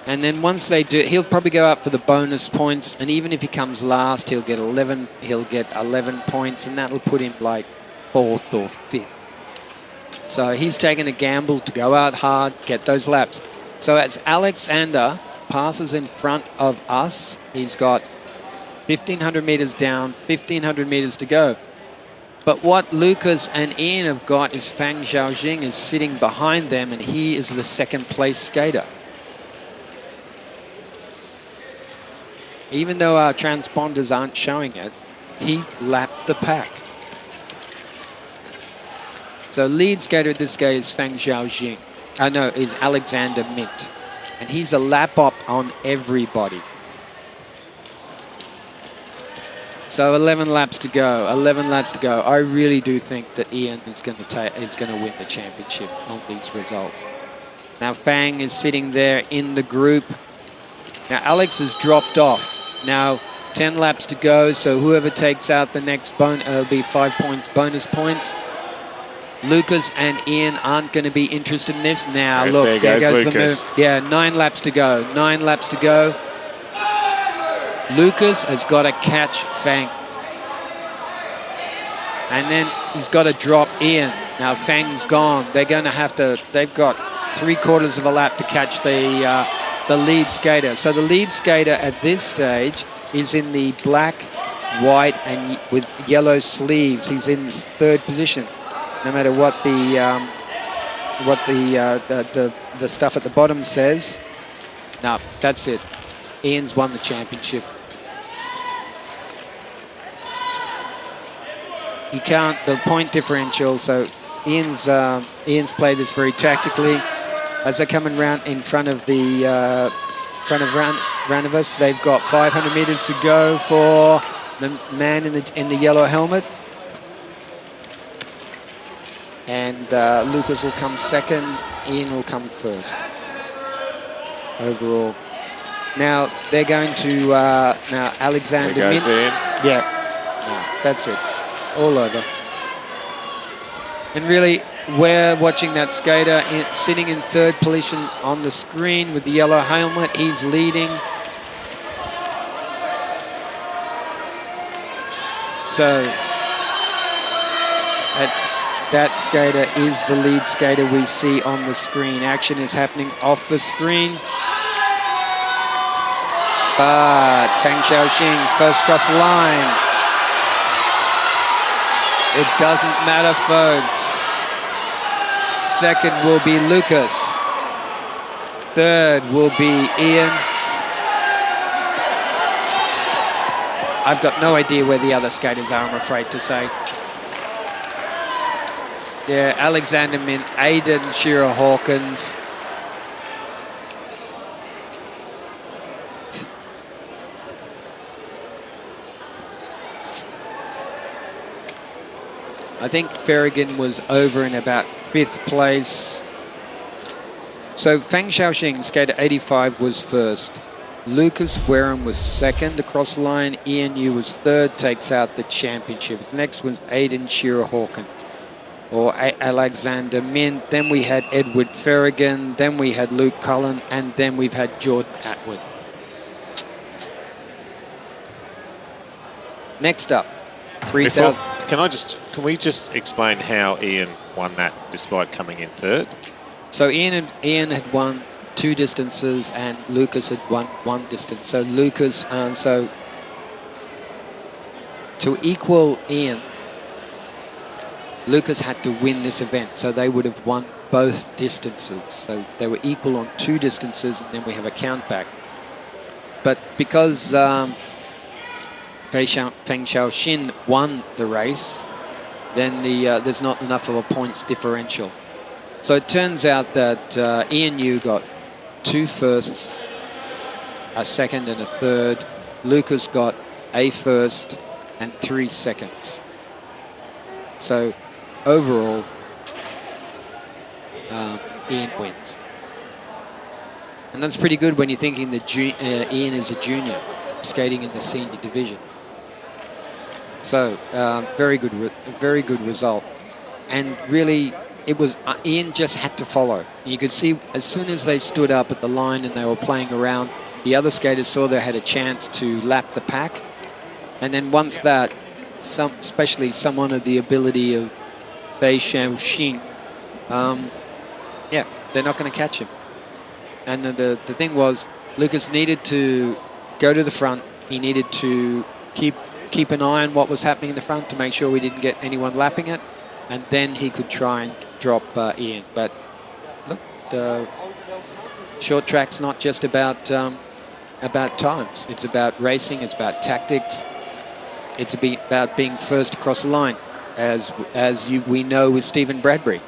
And then once they do, he'll probably go up for the bonus points. And even if he comes last, he'll get 11. He'll get 11 points, and that'll put him like 4th or 5th. So he's taking a gamble to go out hard, get those laps. So as Alexander passes in front of us, he's got 1,500 meters down, 1,500 meters to go. But what Lucas and Ian have got is Fang Zhaojing is sitting behind them, and he is the 2nd place skater. Even though our transponders aren't showing it, he lapped the pack. So lead skater at this guy is Fang Zhaojing. Is Alexander Mint. And he's a lap up on everybody. So 11 laps to go. 11 laps to go. I really do think that Ian is going to win the championship on these results. Now Fang is sitting there in the group. Now Alex has dropped off. Now 10 laps to go. So whoever takes out the next it'll be 5 points, bonus points. Lucas and Ian aren't going to be interested in this. Now look, there goes the move. Yeah, 9 laps to go. 9 laps to go. Lucas has got to catch Fang. And then he's got to drop Ian. Now Fang's gone. They're going to have to, they've got 3/4 of a lap to catch the lead skater. So the lead skater at this stage is in the black, white, and with yellow sleeves. He's in 3rd position. No matter what the stuff at the bottom says. No, that's it. Ian's won the championship. He can't, the point differential, so Ian's played this very tactically. As they're coming round in front of the round of us, they've got 500 meters to go for the man in the yellow helmet. And Lucas will come 2nd, Ian will come 1st overall. Now they're going to now Alexander. There goes in. Yeah, no, that's it, all over. And really, we're watching that skater sitting in 3rd position on the screen with the yellow helmet. He's leading. So that skater is the lead skater we see on the screen. Action is happening off the screen. But Fang Xiaoxing first cross the line. It doesn't matter, folks. 2nd will be Lucas. 3rd will be Ian. I've got no idea where the other skaters are, I'm afraid to say. Yeah, Alexander Mint, Aiden Shearer Hawkins. I think Ferrigan was over in about 5th place. So Fang Xiaoxing, skater 85, was 1st. Lucas Wareham was 2nd across the line. Ian Yu was 3rd, takes out the championship. Next was Aiden Shearer Hawkins, or Alexander Mint. Then we had Edward Ferrigan. Then we had Luke Cullen. And then we've had Jordan Atwood. Next up, 3,000. Can we just explain how Ian won that despite coming in 3rd? So Ian had won 2 distances and Lucas had won 1 distance. So Lucas, so to equal Ian, Lucas had to win this event. So they would have won both distances. So they were equal on 2 distances, and then we have a count back. But because Feng Xiaoxin won the race, then there's not enough of a points differential. So it turns out that Ian Yu got 2 firsts, a 2nd and a 3rd. Lucas got a 1st and 3 seconds. So overall, Ian wins. And that's pretty good when you're thinking that Ian is a junior, skating in the senior division. So very good result. And really, it was Ian just had to follow. You could see as soon as they stood up at the line and they were playing around, the other skaters saw they had a chance to lap the pack. And then once that, especially someone of the ability of Fei Xiaoxing, yeah, they're not going to catch him. And the thing was, Lucas needed to go to the front. He needed to keep an eye on what was happening in the front to make sure we didn't get anyone lapping it, and then he could try and drop Ian. But look, short track's not just about times. It's about racing. It's about tactics. It's about being first across the line, as we know with Stephen Bradbury.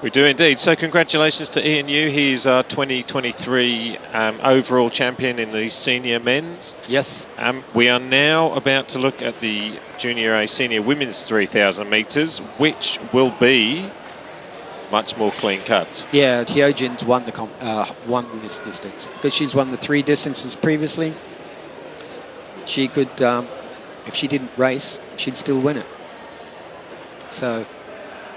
We do indeed. So congratulations to Ian Yu. He's our 2023 overall champion in the senior men's. Yes. We are now about to look at the Junior A Senior Women's 3,000 metres, which will be much more clean cut. Yeah, Hyojin's won won this distance because she's won the 3 distances previously. She could, if she didn't race, she'd still win it. So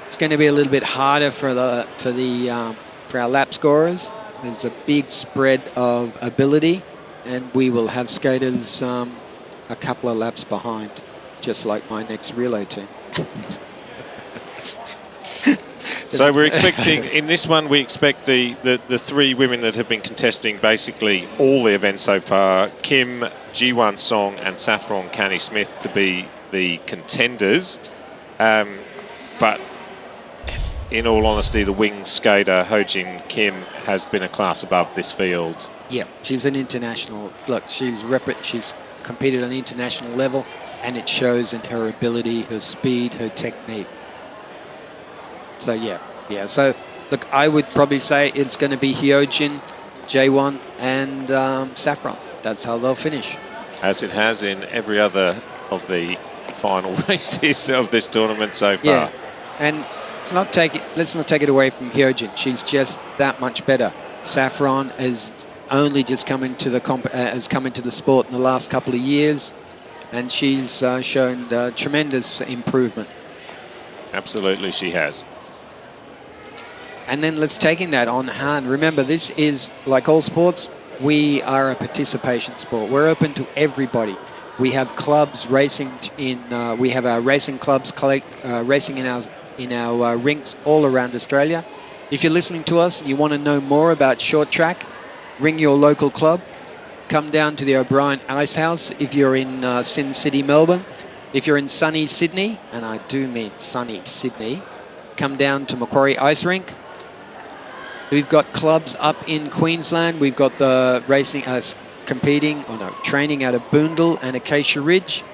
it's going to be a little bit harder for our lap scorers. There's a big spread of ability, and we will have skaters a couple of laps behind, just like my next relay team. So we're expecting, in this one, we expect the 3 women that have been contesting basically all the events so far, Kim, Ji-Won Song and Saffron Canny-Smith to be the contenders. But in all honesty, the wing skater, Ho-Jin Kim, has been a class above this field. Yeah, she's an international, look, she's competed on an international level, and it shows in her ability, her speed, her technique. So, yeah. So, look, I would probably say it's going to be Hyojin, Jaewon, and Saffron. That's how they'll finish. As it has in every other of the final races of this tournament so far. Yeah, and let's not take it away from Hyojin. She's just that much better. Saffron has only just come into the sport in the last couple of years, and she's shown tremendous improvement. Absolutely, she has. And then let's taking that on hand. Remember, this is, like all sports, we are a participation sport. We're open to everybody. We have clubs racing we have our racing clubs racing in our rinks all around Australia. If you're listening to us and you want to know more about short track, ring your local club. Come down to the O'Brien Ice House if you're in Sin City, Melbourne. If you're in sunny Sydney, and I do mean sunny Sydney, come down to Macquarie Ice Rink. We've got clubs up in Queensland. We've got the racing training out of Boondall and Acacia Ridge.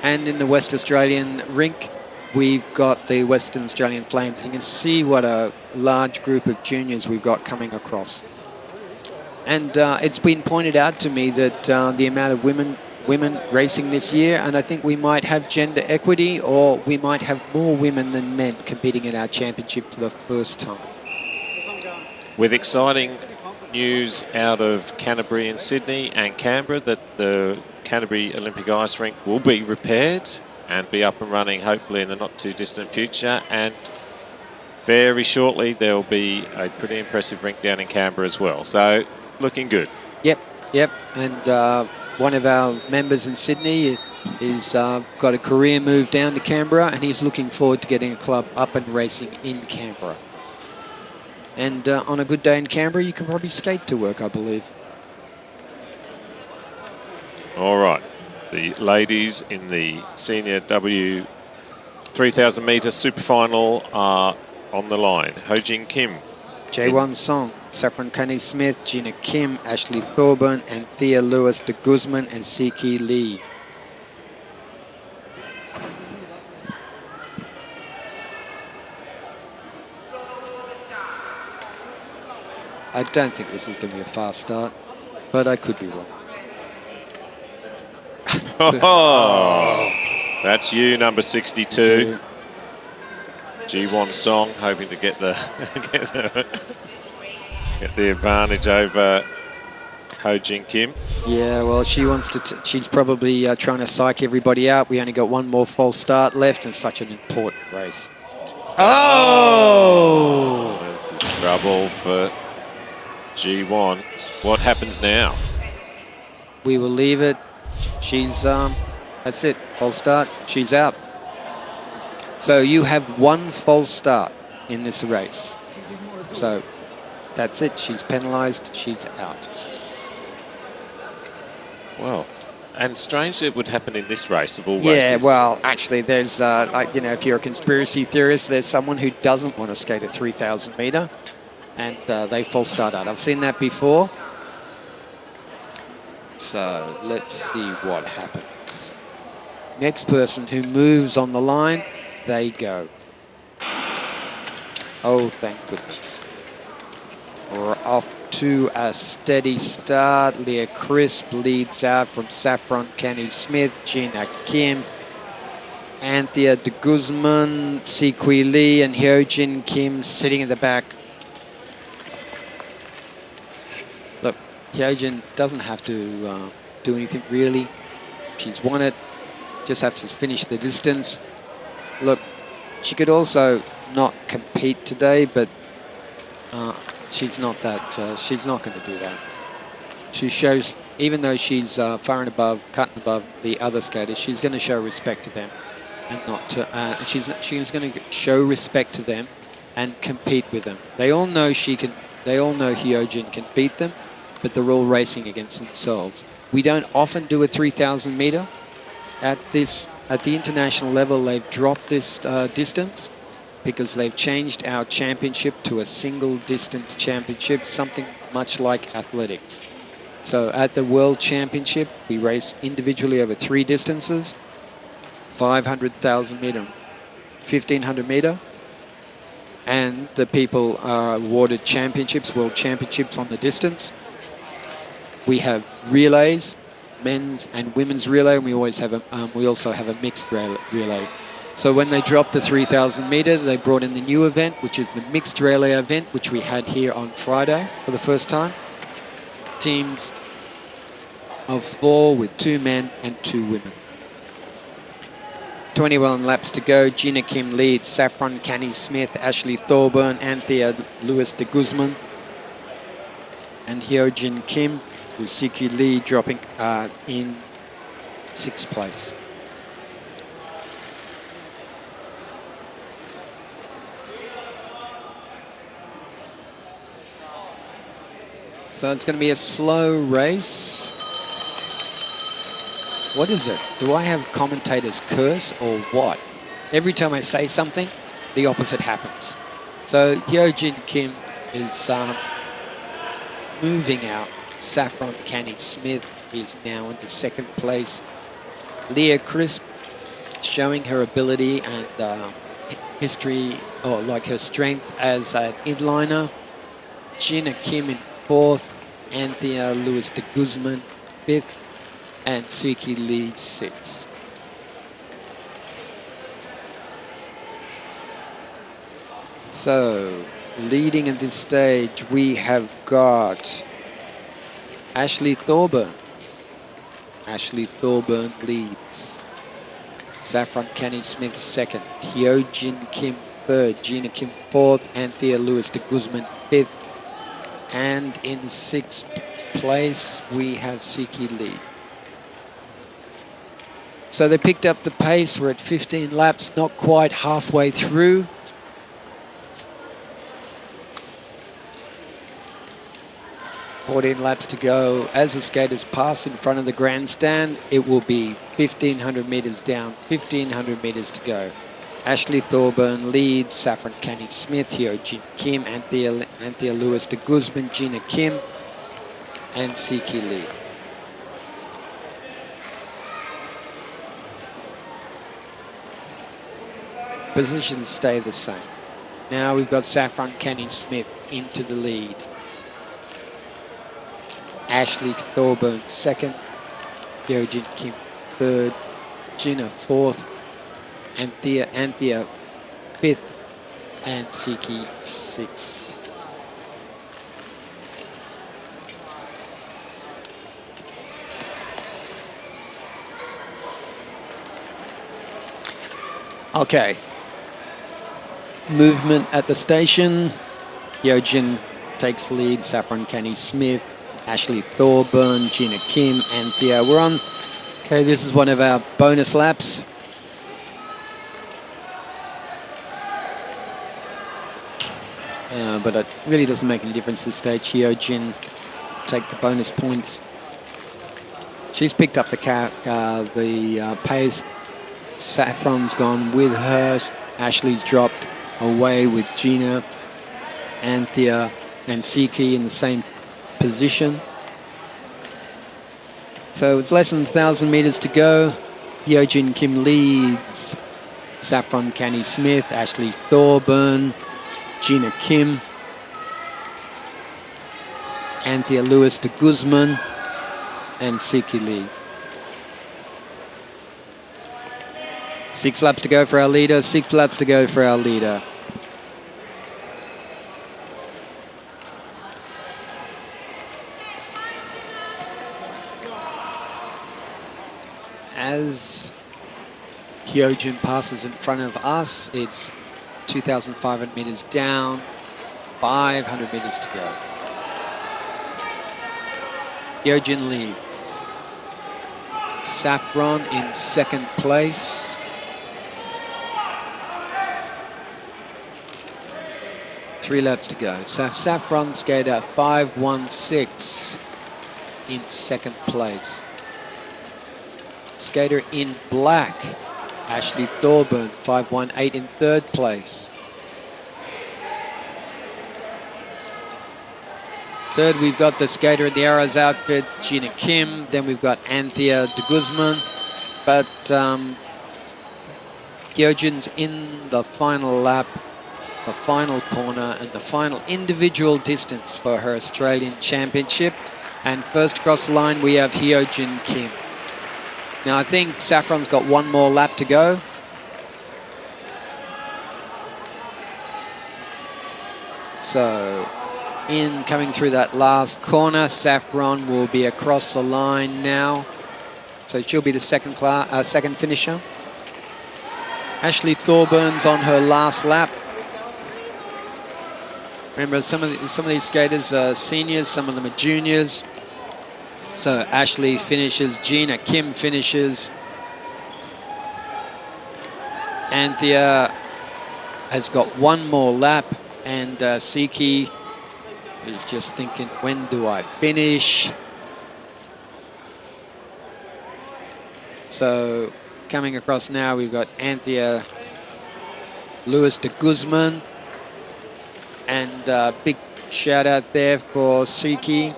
And in the West Australian rink, we've got the Western Australian Flames. You can see what a large group of juniors we've got coming across. And it's been pointed out to me that the amount of women racing this year, and I think we might have gender equity, or we might have more women than men competing in our championship for the first time. With exciting news out of Canterbury and Sydney and Canberra that the Canterbury Olympic Ice Rink will be repaired and be up and running hopefully in the not too distant future, and very shortly there will be a pretty impressive rink down in Canberra as well, so looking good. Yep, and one of our members in Sydney is got a career move down to Canberra, and he's looking forward to getting a club up and racing in Canberra. And on a good day in Canberra, you can probably skate to work, I believe. All right. The ladies in the Senior W 3,000 metre superfinal are on the line. Ho-Jin Kim. Jaewon Song, Saffron Canny-Smith, Gina Kim, Ashley Thorburn, and Thea Lewis de Guzman and Siki Lee. I don't think this is going to be a fast start, but I could be wrong. Oh, that's you, number 62. Ji-Won Song hoping to get the advantage over Ho-Jin Kim. Yeah, well, she wants to. She's probably trying to psych everybody out. We only got one more false start left, and such an important race. Oh! This is trouble for Ji-Won. What happens now? We will leave it. She's, that's it, false start, she's out. So you have one false start in this race. So that's it, she's penalised, she's out. Well, and strange it would happen in this race of all races. Yeah, well, actually there's, if you're a conspiracy theorist, there's someone who doesn't want to skate a 3,000 metre, and they false start out. I've seen that before. So let's see what happens. Next person who moves on the line, they go. Oh, thank goodness. We're off to a steady start. Leah Crisp leads out from Saffron Kenny Smith, Gina Kim, Anthea de Guzman, Sikui Lee, and Hyojin Kim sitting in the back. Look, Hyojin doesn't have to do anything really. She's won it, just has to finish the distance. Look, she could also not compete today, but she's not going to do that. She shows, even though she's far and above, cut and above the other skaters, she's going to show respect to them, and not to. She's going to show respect to them, and compete with them. They all know she can. They all know Hyojin can beat them, but they're all racing against themselves. We don't often do a 3,000 meter. At the international level, they've dropped this distance because they've changed our championship to a single distance championship, something much like athletics. So at the World Championship, we race individually over 3 distances: 500,000 meter, 1,500 meter, and the people are awarded championships, world championships on the distance. We have relays, men's and women's relay, and we also have a mixed relay. So when they dropped the 3,000 meter, they brought in the new event, which is the mixed relay event, which we had here on Friday for the first time. Teams of 4 with 2 men and 2 women. 21 laps to go. Gina Kim leads, Saffron Canny Smith, Ashley Thorburn, Anthea Lewis de Guzman, and Hyojin Kim, with Siki Lee dropping in 6th place. So it's going to be a slow race. What is it? Do I have commentators curse or what? Every time I say something, the opposite happens. So Hyojin Kim is moving out. Saffron Canny Smith is now into 2nd place. Leah Crisp showing her ability and history, or like her strength as an inliner. Gina Kim in 4th, Anthea Lewis de Guzman 5th, and Suki Lee 6th. So, leading at this stage, we have got Ashley Thorburn. Ashley Thorburn leads. Saffron Canny Smith 2nd. Hyojin Kim 3rd. Gina Kim 4th. Anthea Lewis de Guzman 5th. And in 6th place, we have Siki Lee. So they picked up the pace. We're at 15 laps, not quite halfway through. Laps to go. As the skaters pass in front of the grandstand, it will be 1,500 meters down, 1,500 meters to go. Ashley Thorburn leads, Saffron Canny Smith, Hyojin Kim, Anthea Lewis de Guzman, Gina Kim, and Siki Lee. Positions stay the same. Now we've got Saffron Canny Smith into the lead. Ashley Thorburn 2nd, Hyojin Kim 3rd, Gina 4th, Anthea 5th, and Siki 6th. Okay. Movement at the station. Hyojin takes lead, Saffron Canny Smith, Ashley Thorburn, Gina Kim, Anthea. We're on. Okay, this is one of our bonus laps. But it really doesn't make any difference this stage. Hyojin take the bonus points. She's picked up the pace. Saffron's gone with her. Ashley's dropped away with Gina, Anthea, and Siki in the same position. So it's less than 1,000 meters to go. Hyojin Kim leads, Saffron Canny Smith, Ashley Thorburn, Gina Kim, Anthea Lewis de Guzman, and Siki Lee. 6 laps to go for our leader, 6 laps to go for our leader. As Hyojin passes in front of us, it's 2,500 meters down, 500 meters to go. Hyojin leads. Saffron in second place. Three laps to go. Saffron skater 5:16 in second place. Skater in black, Ashley Thorburn, 5:18 in third place. Third, we've got the skater in the Arrows outfit, Gina Kim. Then we've got Anthea de Guzman. But Hyojin's in the final lap, the final corner, and the final individual distance for her Australian Championship. And first across the line, we have Hyojin Kim. Now, I think Saffron's got one more lap to go. So, in coming through that last corner, Saffron will be across the line now. So she'll be the second finisher. Ashley Thorburns on her last lap. Remember, some of these skaters are seniors, some of them are juniors. So Ashley finishes, Gina Kim finishes. Anthea has got one more lap, and Siki is just thinking, when do I finish? So coming across now, we've got Anthea Lewis de Guzman, and big shout out there for Siki.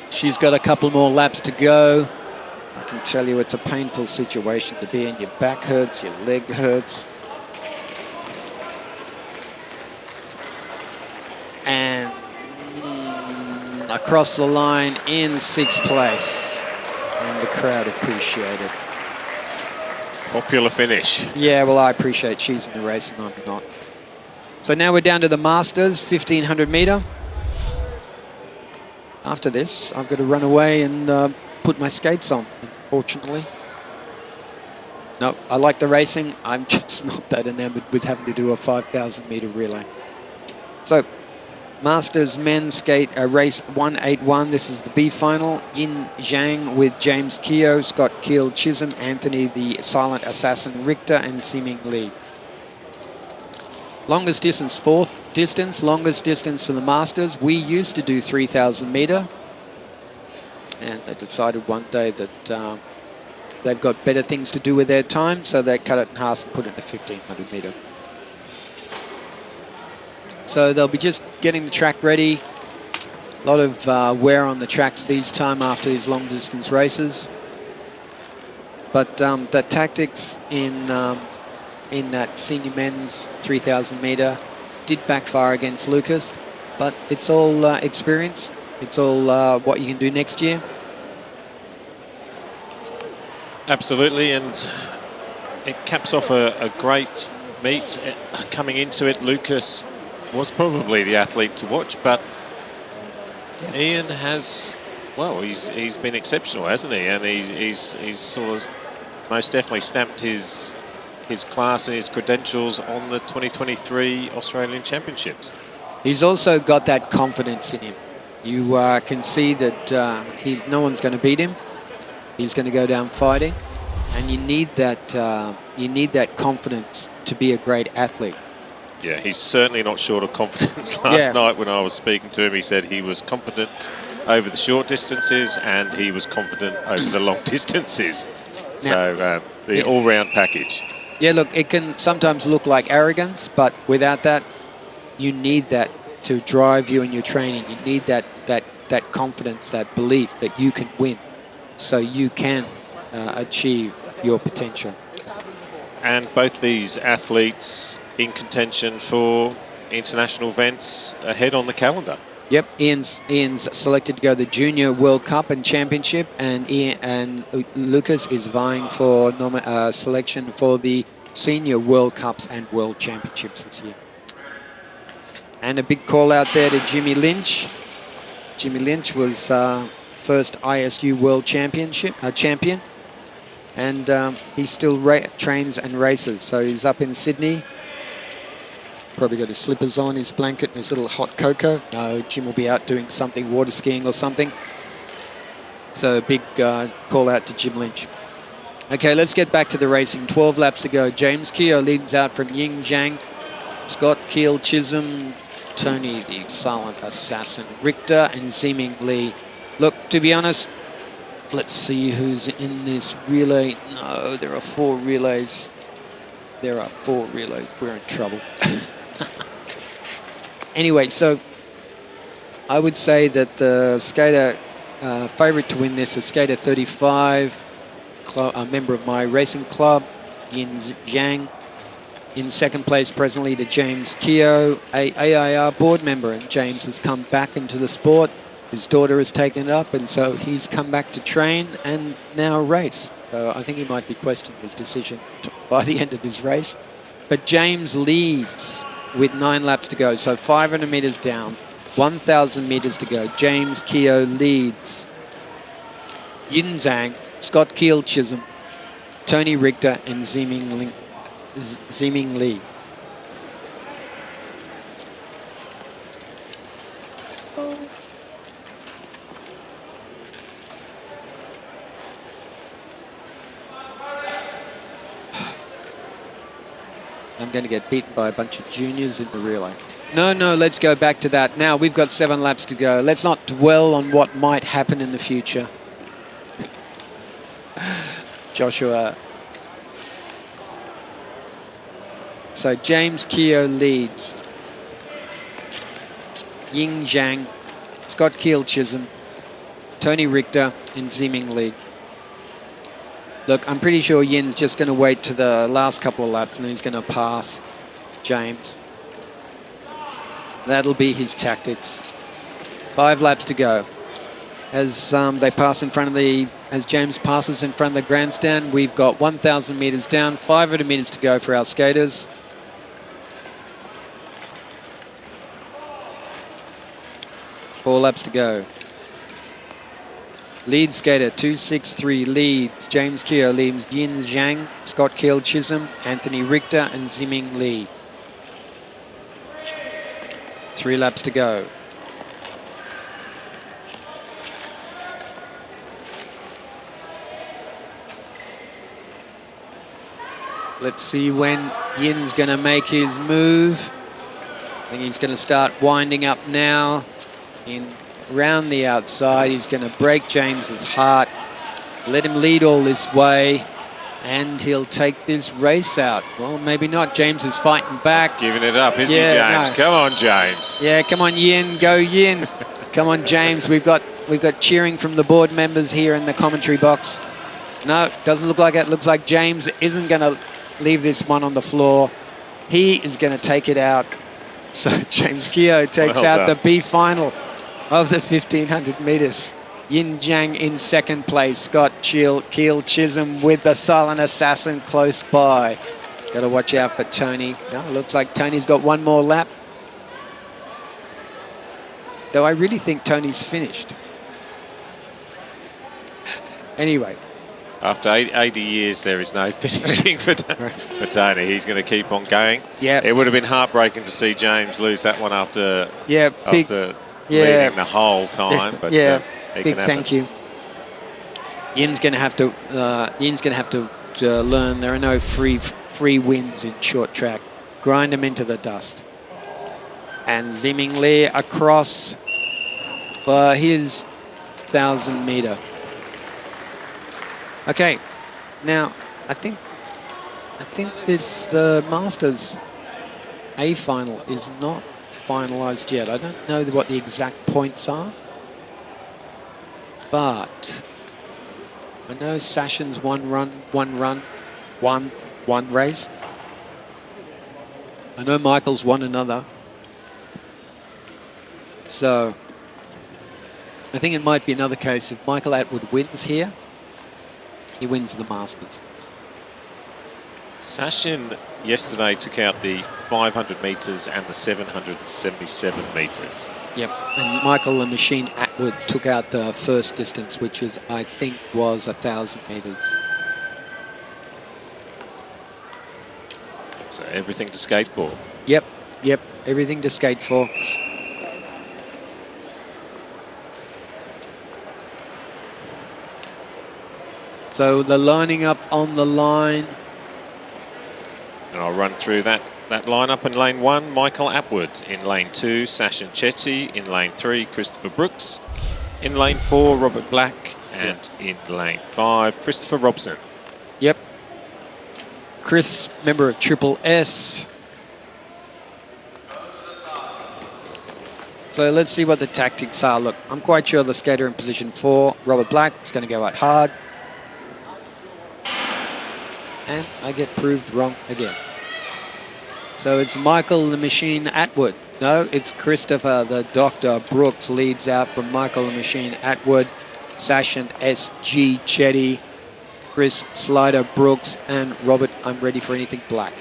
She's got a couple more laps to go. I can tell you it's a painful situation to be in. Your back hurts, your leg hurts. And across the line in 6th place. And the crowd appreciate it. Popular finish. Yeah, well, I appreciate she's in the race and I'm not. So now we're down to the Masters, 1,500 meter. After this, I've got to run away and put my skates on, unfortunately. No, I like the racing. I'm just not that enamored with having to do a 5,000 meter relay. So, Masters men's skate race 181. This is the B final. Yin Zhang with James Keogh, Scott Keel Chisholm, Anthony the Silent Assassin Richter, and Siming Lee. Longest distance, 4th distance, longest distance for the Masters. We used to do 3,000 meter, and they decided one day that they've got better things to do with their time, so they cut it in half and put it to 1,500 meter. So they'll be just getting the track ready. A lot of wear on the tracks these time after these long distance races. But the tactics in that senior men's 3,000 meter did backfire against Lucas, but it's all experience. It's all what you can do next year. Absolutely, and it caps off a great meet. Coming into it, Lucas was probably the athlete to watch, but yeah. Ian has, well, he's been exceptional, hasn't he? And he's sort of most definitely stamped his class and his credentials on the 2023 Australian Championships. He's also got that confidence in him. You can see that no one's going to beat him. He's going to go down fighting, and you need that confidence to be a great athlete. Yeah, he's certainly not short of confidence. Last night when I was speaking to him, he said he was competent over the short distances and he was confident over the long distances. So the all-round package. Yeah, look, it can sometimes look like arrogance, but without that, you need that to drive you in your training. You need that confidence, that belief that you can win, so you can achieve your potential. And both these athletes in contention for international events ahead on the calendar. Yep, Ian's selected to go to the Junior World Cup and Championship, and Lucas is vying for selection for the Senior World Cups and World Championships this year. And a big call out there to Jimmy Lynch. Jimmy Lynch was first ISU World champion, and he still trains and races. So he's up in Sydney. Probably got his slippers on, his blanket, and his little hot cocoa. No, Jim will be out doing something, water skiing or something. So a big call out to Jim Lynch. Okay, let's get back to the racing. 12 laps to go. James Keogh leads out from Ying Zhang, Scott Keel Chisholm, Tony the Silent Assassin, Richter, and Zeeming Lee. Look, to be honest, let's see who's in this relay. No, there are 4 relays. There are 4 relays. We're in trouble. Anyway, so I would say that the skater favourite to win this is skater 35, a member of my racing club, Yin Zhang. In second place presently to James Keogh, a AIR board member, and James has come back into the sport. His daughter has taken it up, and so he's come back to train and now race. So I think he might be questioning his decision by the end of this race. But James leads with 9 laps to go. So 500 metres down, 1,000 metres to go. James Keogh leads. Yin Zhang, Scott Keel Chisholm, Tony Richter, and Zeeming Lee. I'm going to get beaten by a bunch of juniors in the relay. No, let's go back to that. Now we've got 7 laps to go. Let's not dwell on what might happen in the future. Joshua. So James Keogh leads. Ying Zhang, Scott Keel Chisholm, Tony Richter, and Zeeming Lee. Look, I'm pretty sure Yin's just going to wait to the last couple of laps and then he's going to pass James. That'll be his tactics. 5 laps to go. As they pass in front of as James passes in front of the grandstand, we've got 1,000 metres down, 500 metres to go for our skaters. Four laps to go. Lead skater 263 leads. James Keogh leads Yin Zhang, Scott Keel Chisholm, Anthony Richter, and Zeeming Lee. 3 laps to go. Let's see when Yin's going to make his move. I think he's going to start winding up now. Around the outside, he's going to break James's heart, let him lead all this way, and he'll take this race out. Well, maybe not. James is fighting back. Giving it up, isn't he, James? No. Come on, James. Yeah, come on, Yin. Go, Yin. Come on, James. We've got cheering from the board members here in the commentary box. No, doesn't look like it. Looks like James isn't going to leave this one on the floor. He is going to take it out. So James Keogh takes out the B final of the 1,500 metres. Yin Zhang in second place. Scott Keel Chisholm with the Silent Assassin close by. Got to watch out for Tony. No, looks like Tony's got one more lap. Though I really think Tony's finished. Anyway. After 80 years, there is no finishing for Tony. He's going to keep on going. Yeah. It would have been heartbreaking to see James lose that one after leading the whole time. But big thank you. Yin's going to have to learn there are no free wins in short track. Grind them into the dust. And Zeeming Lee across for his 1,000 metre. Okay, now I think the Masters A final is not finalised yet. I don't know what the exact points are, but I know Sashin's one one race. I know Michael's won another. So I think it might be another case. If Michael Atwood wins here, he wins the Masters. Sachin yesterday took out the 500 metres and the 777 metres. Yep, and Michael the Machine Atwood took out the first distance, which is, I think, was 1,000 metres. So everything to skate for. Yep, everything to skate for. So they're lining up on the line. And I'll run through that lineup in lane 1. Michael Atwood. In lane 2, Sachin Chetty. In lane 3, Christopher Brooks. In lane 4, Robert Black. And in lane 5, Christopher Robson. Yep. Chris, member of Triple S. So let's see what the tactics are. Look, I'm quite sure the skater in position 4, Robert Black, is going to go out hard. And I get proved wrong again. So it's Michael the Machine Atwood. No, it's Christopher the Doctor Brooks leads out from Michael the Machine Atwood. Sachin S.G. Chetty, Chris Slider Brooks, and Robert I'm Ready for Anything Black.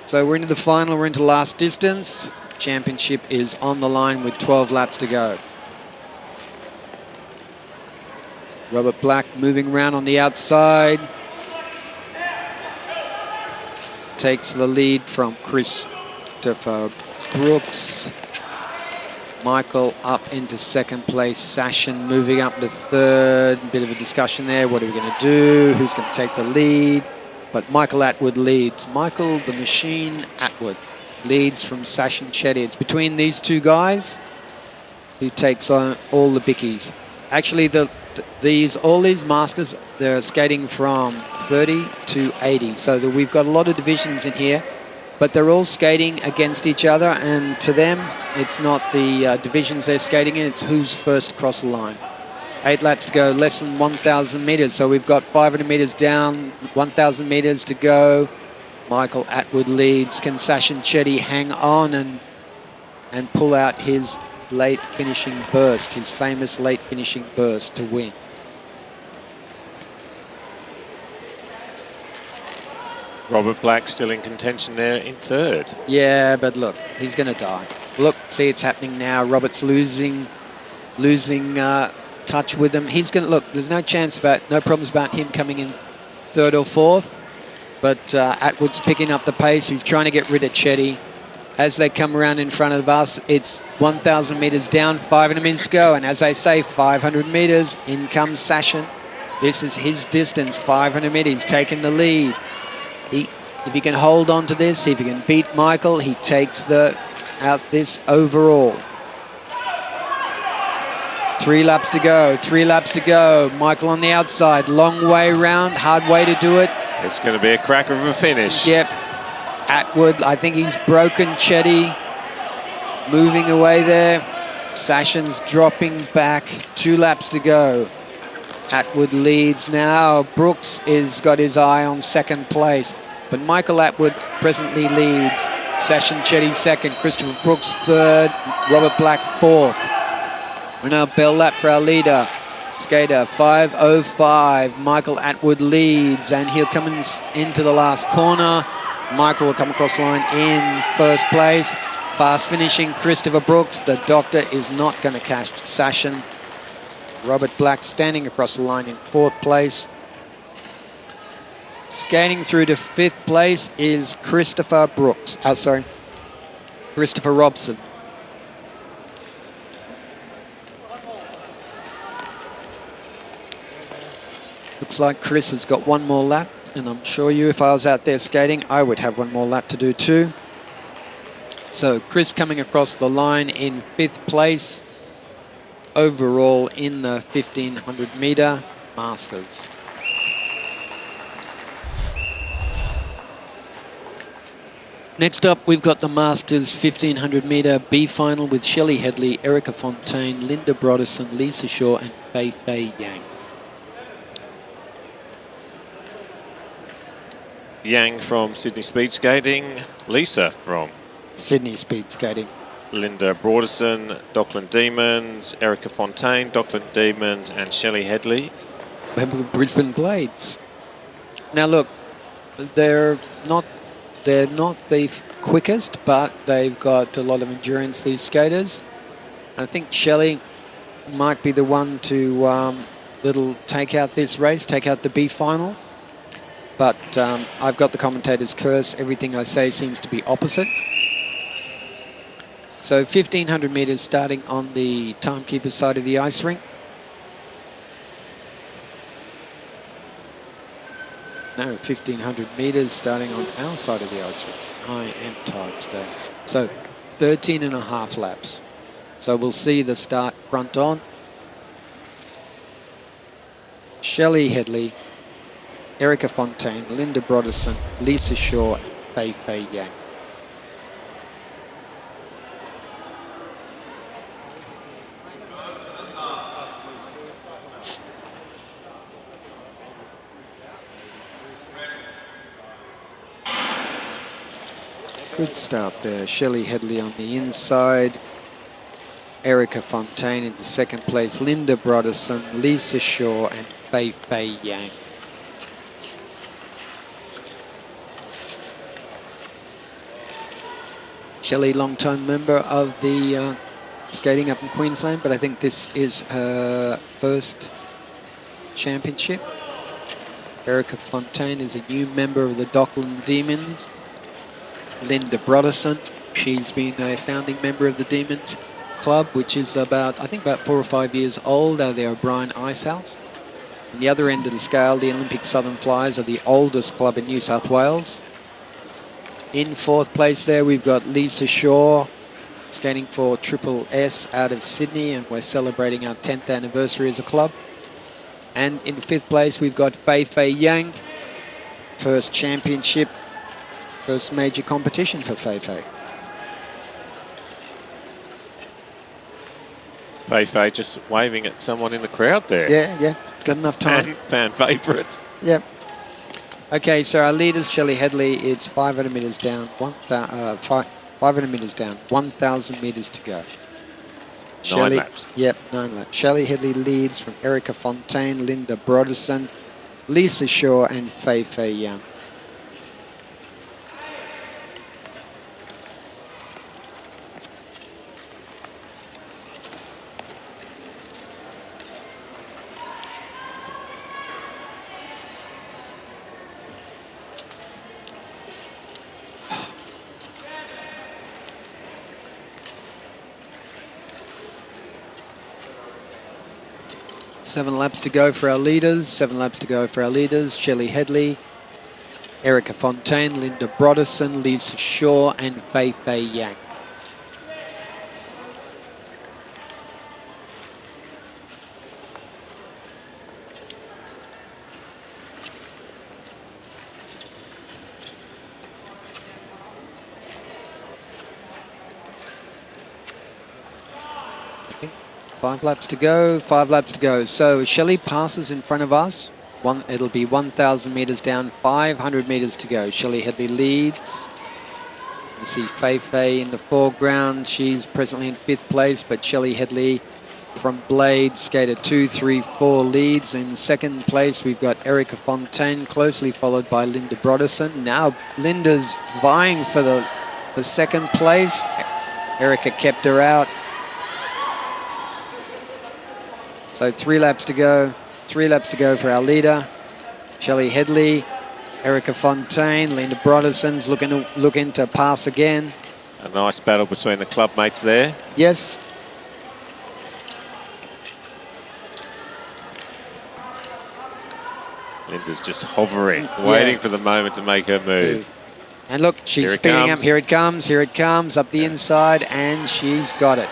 So we're into the final, we're into last distance. Championship is on the line with 12 laps to go. Robert Black moving around on the outside. Takes the lead from Christopher Brooks. Michael up into second place. Sachin moving up to third. Bit of a discussion there. What are we going to do? Who's going to take the lead? But Michael Atwood leads. Michael the Machine Atwood leads from Sachin Chetty. It's between these two guys who takes on all the bickies. Actually, all these masters, they're skating from 30 to 80. So we've got a lot of divisions in here, but they're all skating against each other. And to them, it's not the divisions they're skating in, it's who's first across the line. 8 laps to go, less than 1,000 meters. So we've got 500 meters down, 1,000 meters to go. Michael Atwood leads. Can Sachin Chetty hang on and pull out his late finishing burst, his famous late finishing burst to win? Robert Black still in contention there in third. Yeah, but look, he's going to die. Look, see, it's happening now. Robert's losing touch with him. He's going to look. There's no problems about him coming in third or fourth. But Atwood's picking up the pace. He's trying to get rid of Chetty. As they come around in front of us, it's 1,000 meters down, 500 meters to go. And as I say, 500 meters, in comes Sachin. This is his distance, 500 meters. He's taking the lead. If he can hold on to this, if he can beat Michael, he takes out this overall. 3 laps to go, 3 laps to go. Michael on the outside, long way round, hard way to do it. It's going to be a cracker of a finish. Yep. Atwood, I think he's broken Chetty. Moving away there. Sachin's dropping back. 2 laps to go. Atwood leads now. Brooks is got his eye on second place. But Michael Atwood presently leads. Sachin Chetty second. Christopher Brooks third. Robert Black fourth. We're now bell lap for our leader. Skater 5:05. Michael Atwood leads, and he'll come into the last corner. Michael will come across the line in first place. Fast finishing Christopher Brooks. The Doctor is not going to catch Sachin. Robert Black standing across the line in fourth place. Skating through to fifth place is Christopher Brooks. Christopher Robson. Looks like Chris has got one more lap, and I'm sure if I was out there skating, I would have one more lap to do too. So Chris coming across the line in fifth place, overall in the 1,500 meter Masters. Next up, we've got the Masters 1,500 meter B final with Shelley Headley, Erica Fontaine, Linda Broderson, Lisa Shaw, and Fei Fei Yang. Yang from Sydney Speed Skating. Lisa from Sydney Speed Skating. Linda Broderson, Dockland Demons, Erica Fontaine, Dockland Demons, and Shelley Headley. Member of Brisbane Blades. Now look, they're not the quickest, but they've got a lot of endurance, these skaters. I think Shelley might be the one to that'll take out this race, take out the B final. But I've got the commentator's curse. Everything I say seems to be opposite. So 1,500 metres starting on the timekeeper's side of the ice rink. No, 1,500 metres starting on our side of the ice rink. I am tired today. So 13 and a half laps. So we'll see the start front on. Shelley Headley, Erica Fontaine, Linda Broderson, Lisa Shaw, and Fei Fei Yang. Good start there. Shelley Headley on the inside. Erica Fontaine in the second place. Linda Broderson, Lisa Shaw, and Fei Fei Yang. Shelley, long-time member of the skating up in Queensland, but I think this is her first championship. Erica Fontaine is a new member of the Dockland Demons. Linda Broderson, she's been a founding member of the Demons Club, which is about, I think, about 4 or 5 years old out of the O'Brien Ice House. On the other end of the scale, the Olympic Southern Flyers are the oldest club in New South Wales. In fourth place there, we've got Lisa Shaw, skating for Triple S out of Sydney, and we're celebrating our 10th anniversary as a club. And in fifth place, we've got Fei Fei Yang, first championship, first major competition for Fei Fei. Fei Fei just waving at someone in the crowd there. Yeah, got enough time. Fan favourite. Yep. Okay, so our leaders, Shelley Headley, is 500 metres down, 500 metres down, 1,000 metres to go. 9 laps. Yep, 9 laps. Shelley Headley leads from Erica Fontaine, Linda Broderson, Lisa Shaw, and Fei Fei Yang. Seven laps to go for our leaders. Shelley Headley, Erica Fontaine, Linda Broderson, Lisa Shaw, and Fei Fei Yang. Five laps to go. So Shelley passes in front of us. It'll be 1,000 metres down, 500 metres to go. Shelley Headley leads. You see Fei Fei in the foreground. She's presently in fifth place, but Shelley Headley from Blades, skater 2, 3, 4 leads. In second place, we've got Erica Fontaine, closely followed by Linda Broderson. Now Linda's vying for the second place. Erica kept her out. So 3 laps to go. 3 laps to go for our leader, Shelley Headley, Erica Fontaine, Linda Broderson's looking to pass again. A nice battle between the club mates there. Yes. Linda's just hovering, waiting for the moment to make her move. And look, she's speeding up. Here it comes, up the inside, and she's got it.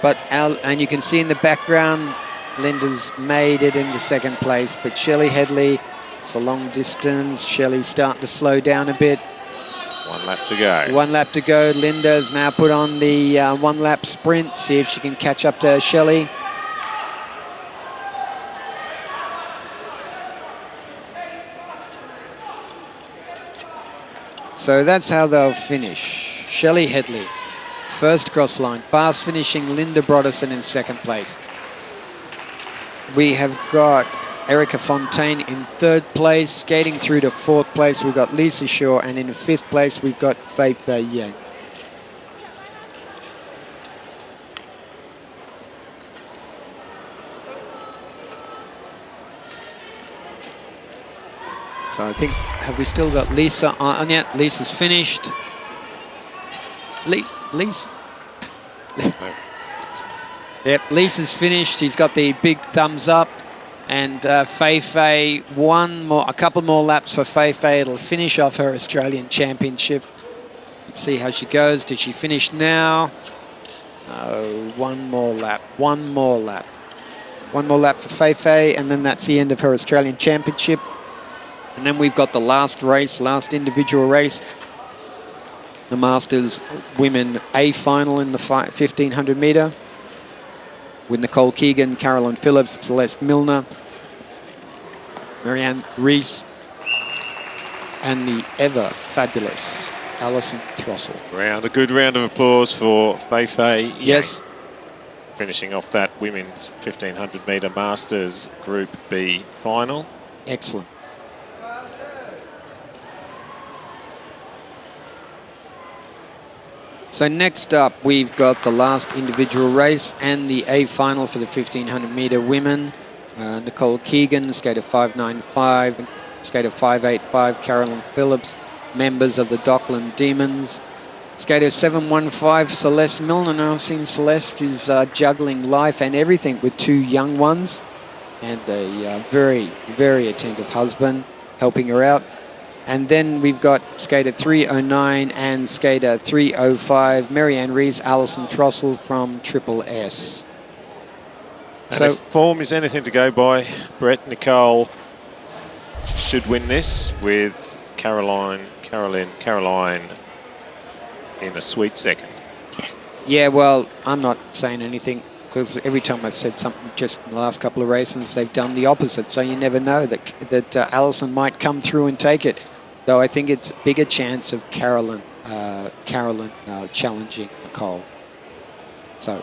And you can see in the background, Linda's made it into second place, but Shelley Headley, it's a long distance. Shelley's starting to slow down a bit. 1 lap to go. 1 lap to go. Linda's now put on the 1 lap sprint, see if she can catch up to Shelley. So that's how they'll finish. Shelley Headley, first cross line. Fast finishing Linda Broderson in second place. We have got Erica Fontaine in third place. Skating through to fourth place, we've got Lisa Shaw. And in fifth place, we've got Faith Yang. So I think, have we still got Lisa on yet? Lisa's finished. Lisa. Yep, Lisa's finished. She's got the big thumbs up. And Fei, a couple more laps for Fei. It'll finish off her Australian Championship. Let's see how she goes. Did she finish now? One more lap. One more lap for Fei, and then that's the end of her Australian Championship. And then we've got the last race, last individual race, the Masters Women A final in the 1500 metre with Nicole Keegan, Carolyn Phillips, Celeste Milner, Marianne Rees, and the ever fabulous Alison Throssell. A good round of applause for Fei Yang. Yes. Finishing off that women's 1500 metre Masters Group B final. Excellent. So next up, we've got the last individual race and the A final for the 1500 metre women. Nicole Keegan, skater 5.95, skater 5.85, Carolyn Phillips, members of the Dockland Demons. Skater 7.15, Celeste Milner. Now I've seen Celeste is juggling life and everything with two young ones and a very, very attentive husband helping her out. And then we've got skater 3.09 and skater 3.05, Marianne Rees, Alison Throssell from Triple S. And so if form is anything to go by, Brett, Nicole should win this with Caroline in a sweet second. Yeah, well, I'm not saying anything because every time I've said something just in the last couple of races, they've done the opposite. So you never know that Alison might come through and take it. Though I think it's a bigger chance of Carolyn challenging Nicole. So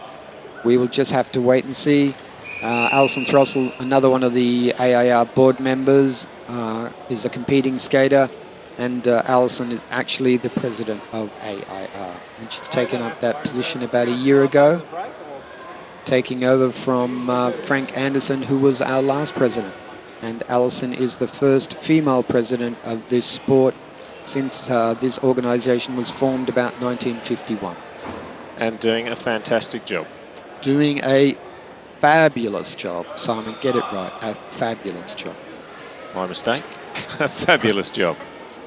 we will just have to wait and see. Alison Throssell, another one of the AIR board members, is a competing skater. And Alison is actually the president of AIR. And she's taken up that position about a year ago, taking over from Frank Anderson, who was our last president. And Alison is the first female president of this sport since this organisation was formed about 1951. And doing a fantastic job. Doing a fabulous job, Simon. Get it right. A fabulous job. My mistake. A fabulous job.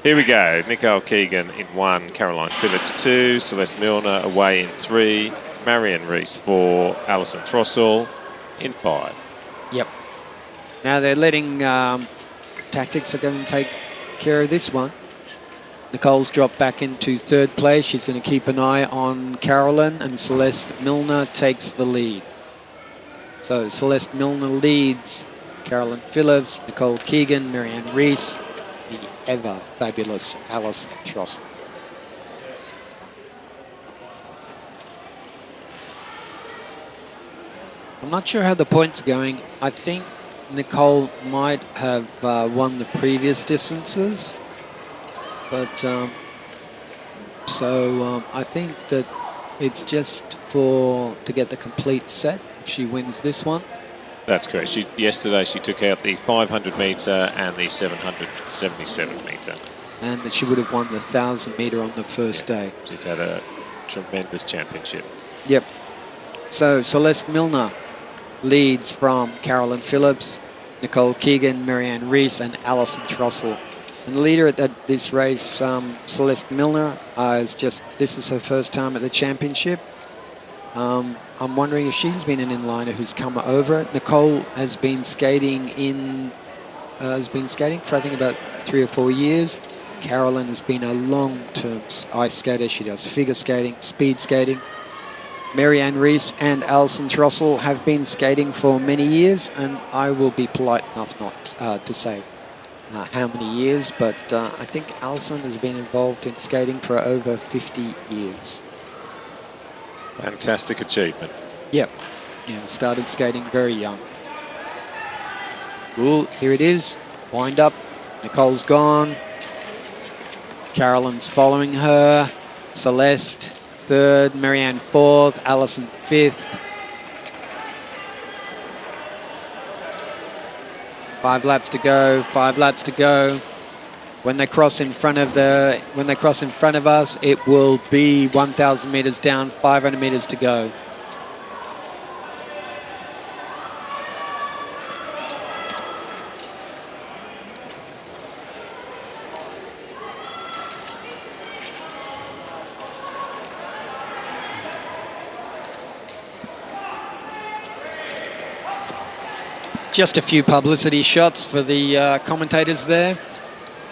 Here we go. Nicole Keegan in 1, Caroline Phillips 2, Celeste Milner away in 3, Marianne Rees 4, Alison Throssell in 5. Yep. Now they're letting Tactics are going to take care of this one. Nicole's dropped back into third place. She's going to keep an eye on Carolyn, and Celeste Milner takes the lead. So Celeste Milner leads Carolyn Phillips, Nicole Keegan, Marianne Rees, the ever fabulous Alison Throssell. I'm not sure how the points are going. I think Nicole might have won the previous distances, but I think that it's just to get the complete set if she wins this one. That's correct. Yesterday she took out the 500 metre and the 777 metre. And that she would have won the 1,000 metre on the first day. She's had a tremendous championship. Yep. So Celeste Milner leads from Carolyn Phillips, Nicole Keegan, Marianne Rees, and Alison Throssell. And the leader at this race, Celeste Milner, this is her first time at the championship. I'm wondering if she's been an inliner who's come over. Nicole has been skating for I think about 3 or 4 years. Carolyn has been a long-term ice skater. She does figure skating, speed skating. Marianne Rees and Alison Throssell have been skating for many years, and I will be polite enough not to say how many years, but I think Alison has been involved in skating for over 50 years. Fantastic achievement. Yep. Yeah, started skating very young. Ooh, here it is. Wind up. Nicole's gone. Carolyn's following her. Celeste, third. Marianne, fourth. Alison, fifth. 5 laps to go. 5 laps to go. When they cross in front of us, it will be 1,000 meters down, 500 meters to go. Just a few publicity shots for the commentators there,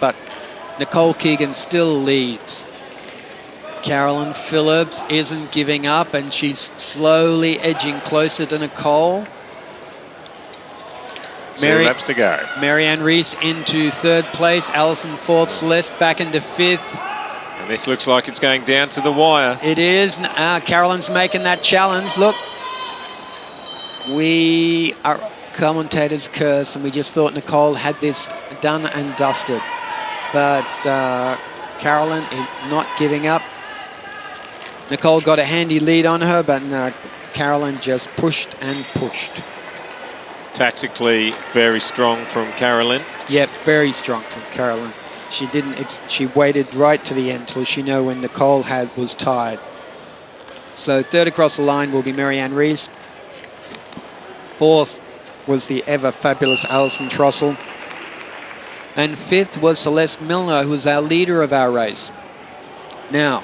but Nicole Keegan still leads. Carolyn Phillips isn't giving up, and she's slowly edging closer to Nicole. 2 laps to go. Marianne Reese into third place. Alison fourth. Celeste back into fifth. And this looks like it's going down to the wire. It is. Carolyn's making that challenge. Look, we are commentators' curse, and we just thought Nicole had this done and dusted. But Carolyn is not giving up. Nicole got a handy lead on her, but Carolyn just pushed and pushed. Tactically very strong from Carolyn. Yep, very strong from Carolyn. She waited right to the end till she knew when Nicole was tired. So third across the line will be Marianne Reese. Fourth was the ever fabulous Alison Trossel. And fifth was Celeste Milner, who was our leader of our race. Now,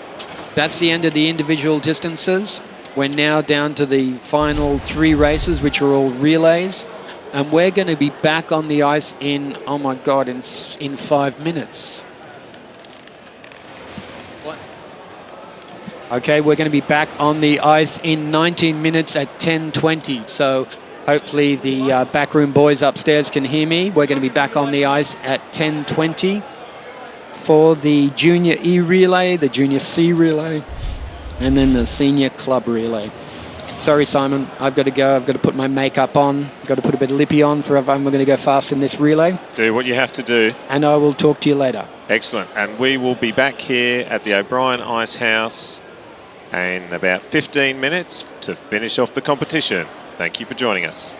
that's the end of the individual distances. We're now down to the final 3 races, which are all relays. And we're going to be back on the ice in, oh my God, in 5 minutes. What? Okay, we're going to be back on the ice in 19 minutes at 10:20. So hopefully the backroom boys upstairs can hear me. We're going to be back on the ice at 10:20 for the Junior E relay, the Junior C relay, and then the Senior Club relay. Sorry, Simon, I've got to go. I've got to put my makeup on. I've got to put a bit of lippy on for if I'm going to go fast in this relay. Do what you have to do. And I will talk to you later. Excellent. And we will be back here at the O'Brien Ice House in about 15 minutes to finish off the competition. Thank you for joining us.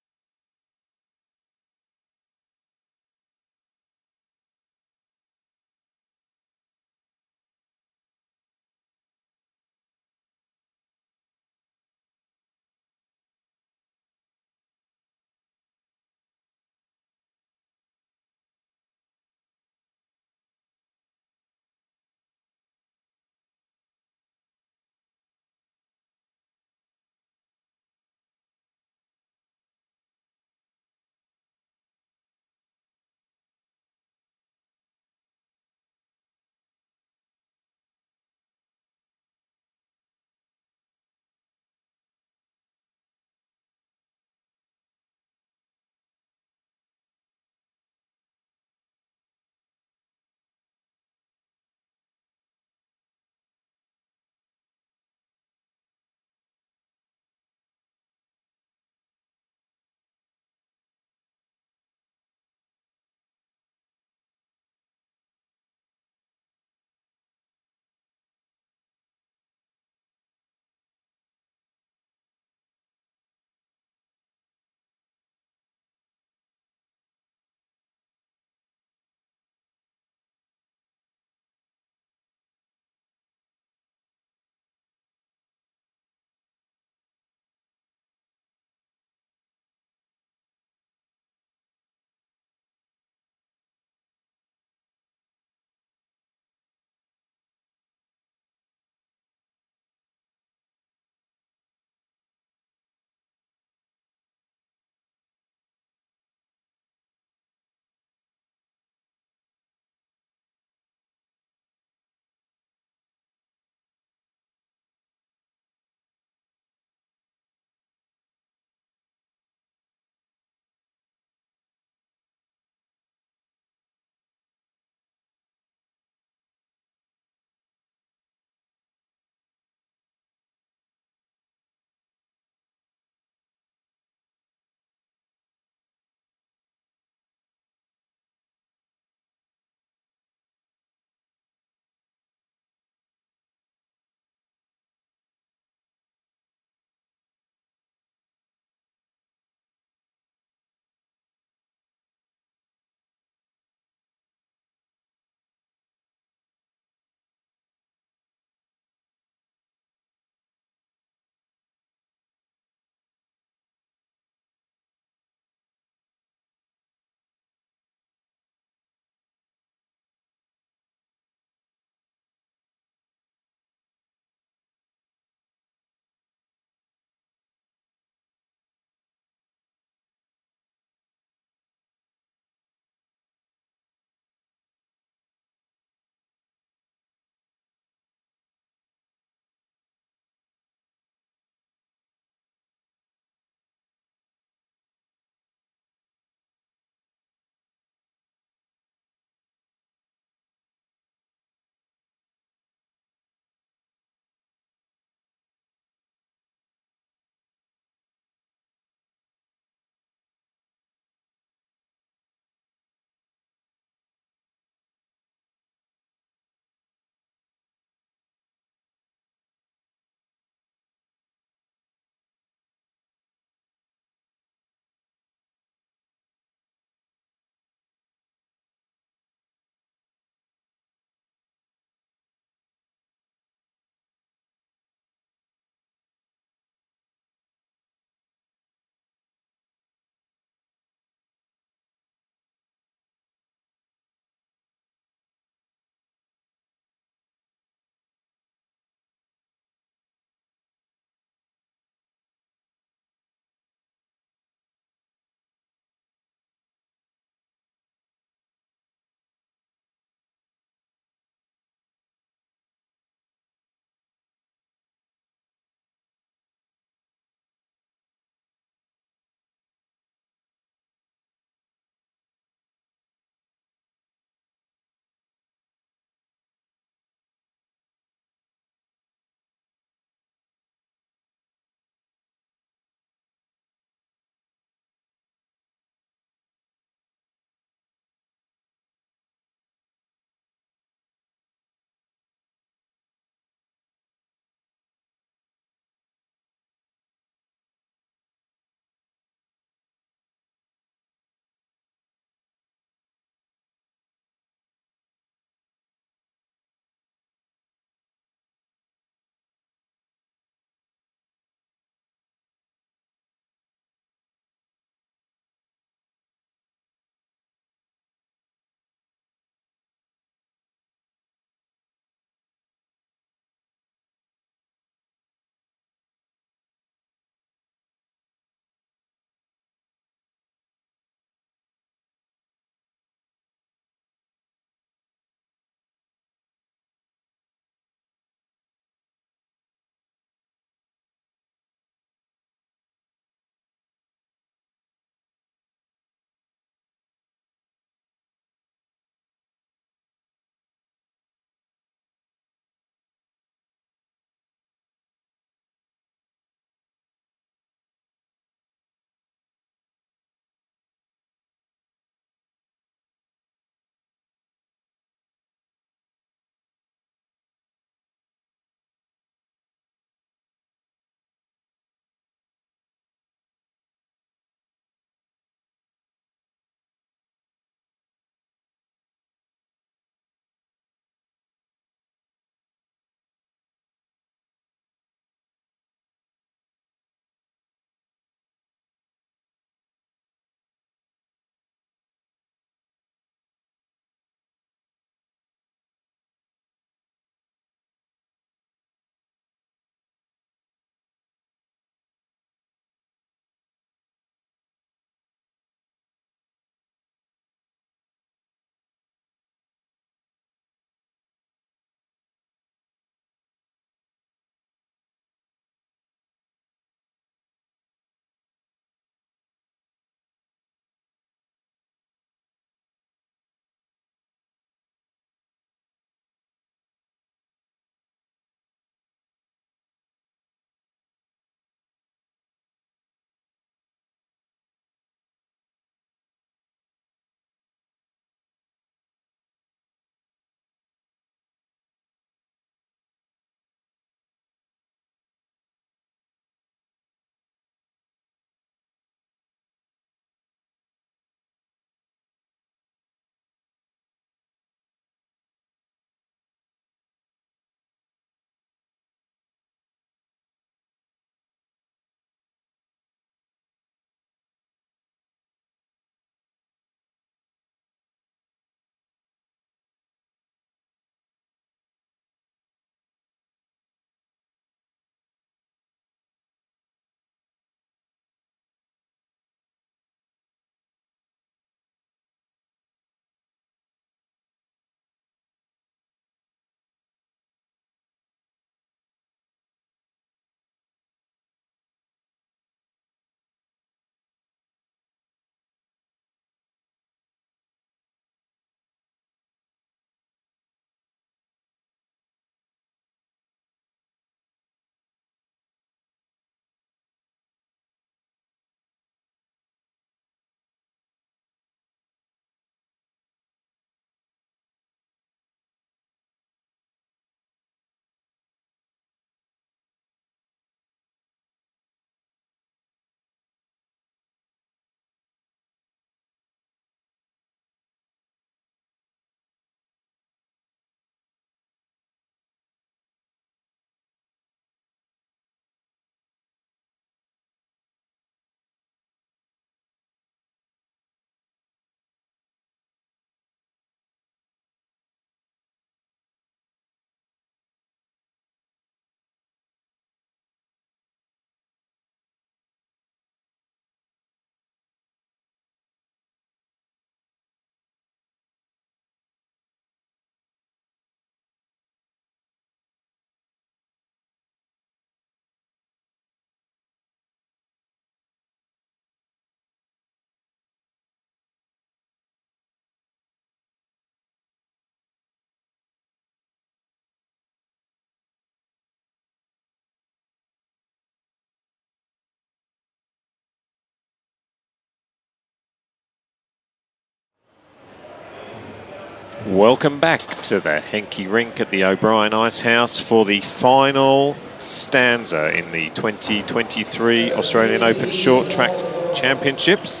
Welcome back to the Henke Rink at the O'Brien Ice House for the final stanza in the 2023 Australian Open Short Track Championships,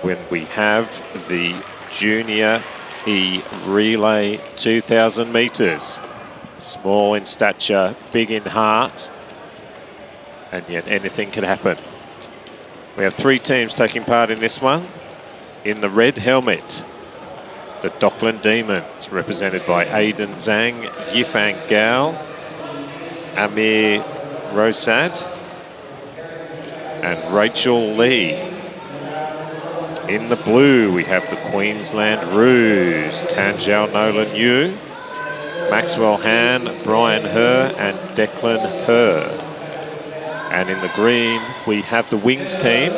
when we have the Junior E Relay 2,000 metres. Small in stature, big in heart, and yet anything can happen. We have 3 teams taking part in this one. In the red helmet, the Dockland Demons, represented by Aidan Zhang, Yifan Gao, Amir Rosad, and Rachel Lee. In the blue, we have the Queensland Roos, Tanjao Nolan Yu, Maxwell Han, Brian Herr, and Declan Herr. And in the green, we have the Wings team,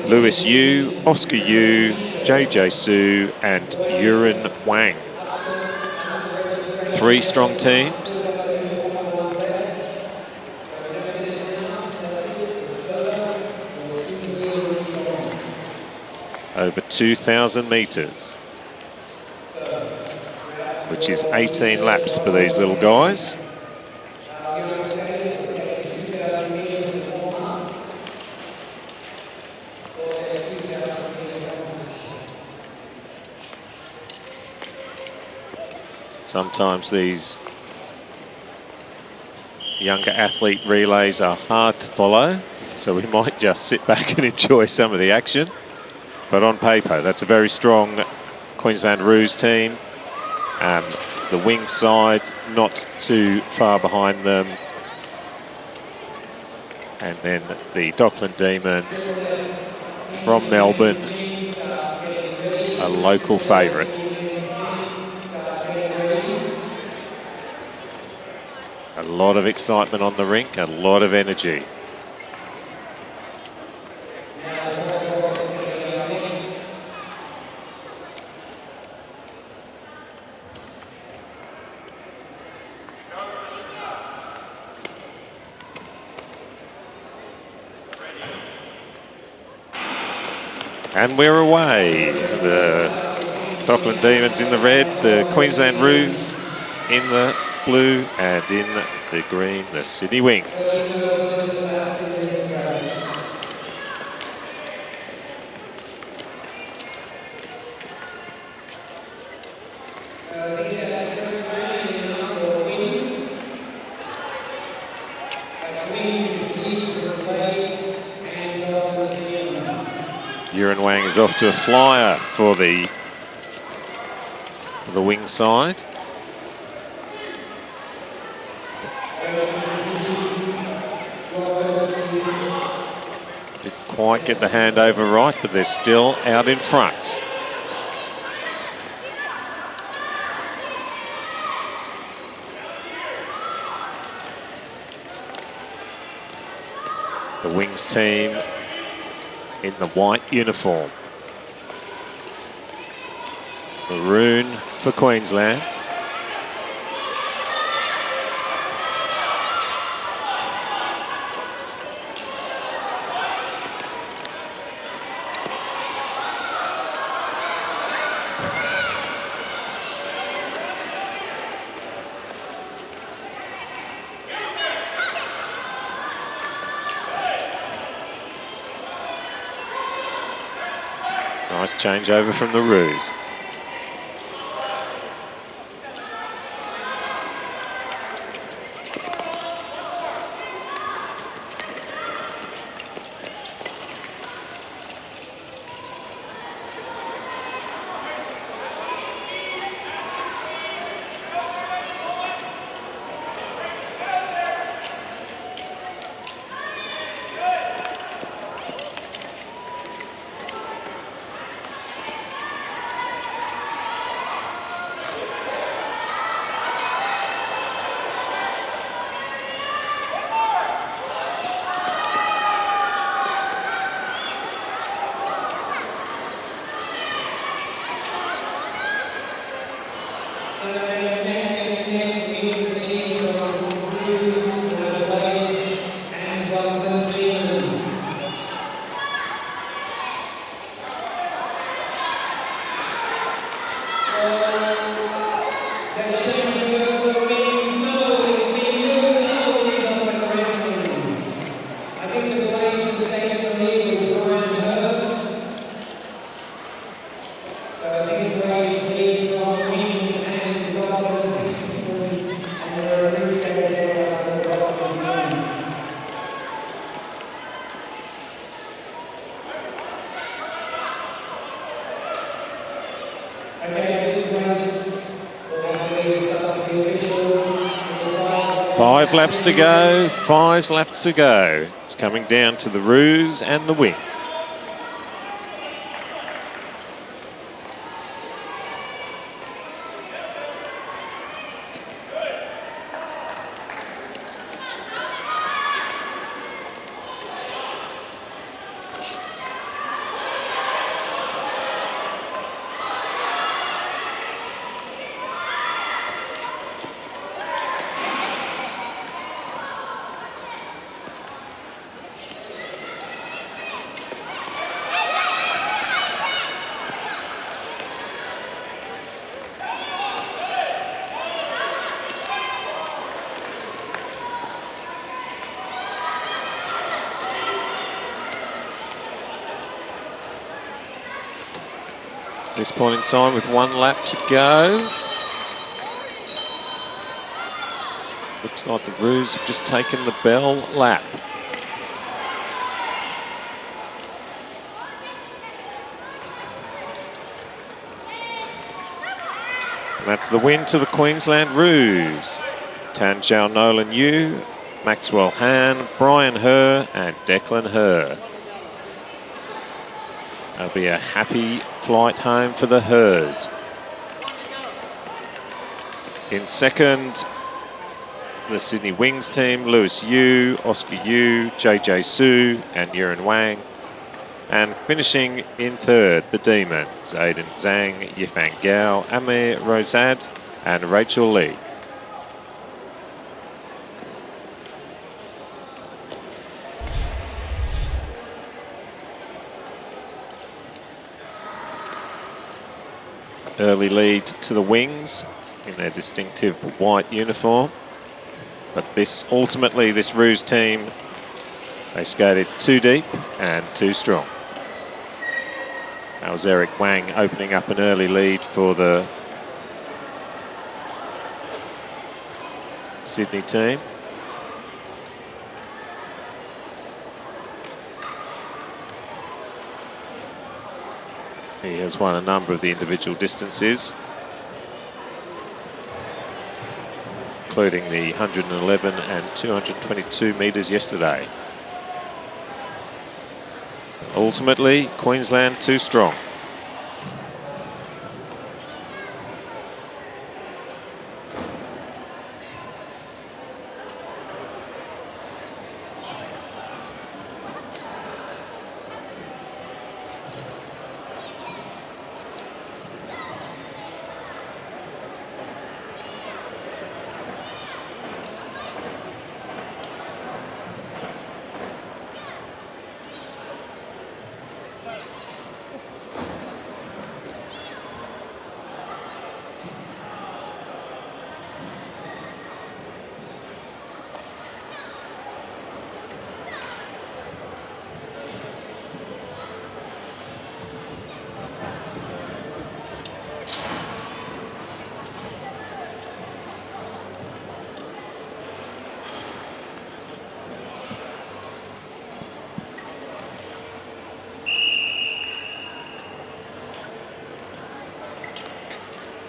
Lewis Yu, Oscar Yu, JJ Su, and Yurin Wang. 3 strong teams. Over 2,000 metres, which is 18 laps for these little guys. Sometimes these younger athlete relays are hard to follow, so we might just sit back and enjoy some of the action. But on paper, that's a very strong Queensland Roos team. The wing side not too far behind them. And then the Dockland Demons from Melbourne, a local favourite. A lot of excitement on the rink, a lot of energy. And we're away. The Dockland Demons in the red, the Queensland Roos in the blue, and in the green, the Sydney Wings. Yurin Wang is off to a flyer for the wing side. Didn't quite get the handover right, but they're still out in front. The Wings team in the white uniform. Maroon for Queensland. Nice changeover from the Roos. 5 laps to go, 5 laps to go. It's coming down to the Ruse and the Wing. This point in time with 1 lap to go. Looks like the Ruse have just taken the bell lap. And that's the win to the Queensland Ruse. Tan Chao Nolan Yu, Maxwell Han, Brian Herr and Declan Herr. That'll be a happy flight home for the Herrs. In second, the Sydney Wings team, Lewis Yu, Oscar Yu, JJ Su and Yuran Wang. And finishing in third, the Demons, Aiden Zhang, Yifan Gao, Amir Rosad and Rachel Lee. Early lead to the Wings in their distinctive white uniform. But ultimately, this Ruse team, they skated too deep and too strong. That was Eric Wang opening up an early lead for the Sydney team. He has won a number of the individual distances, including the 111 and 222 metres yesterday. Ultimately, Queensland too strong.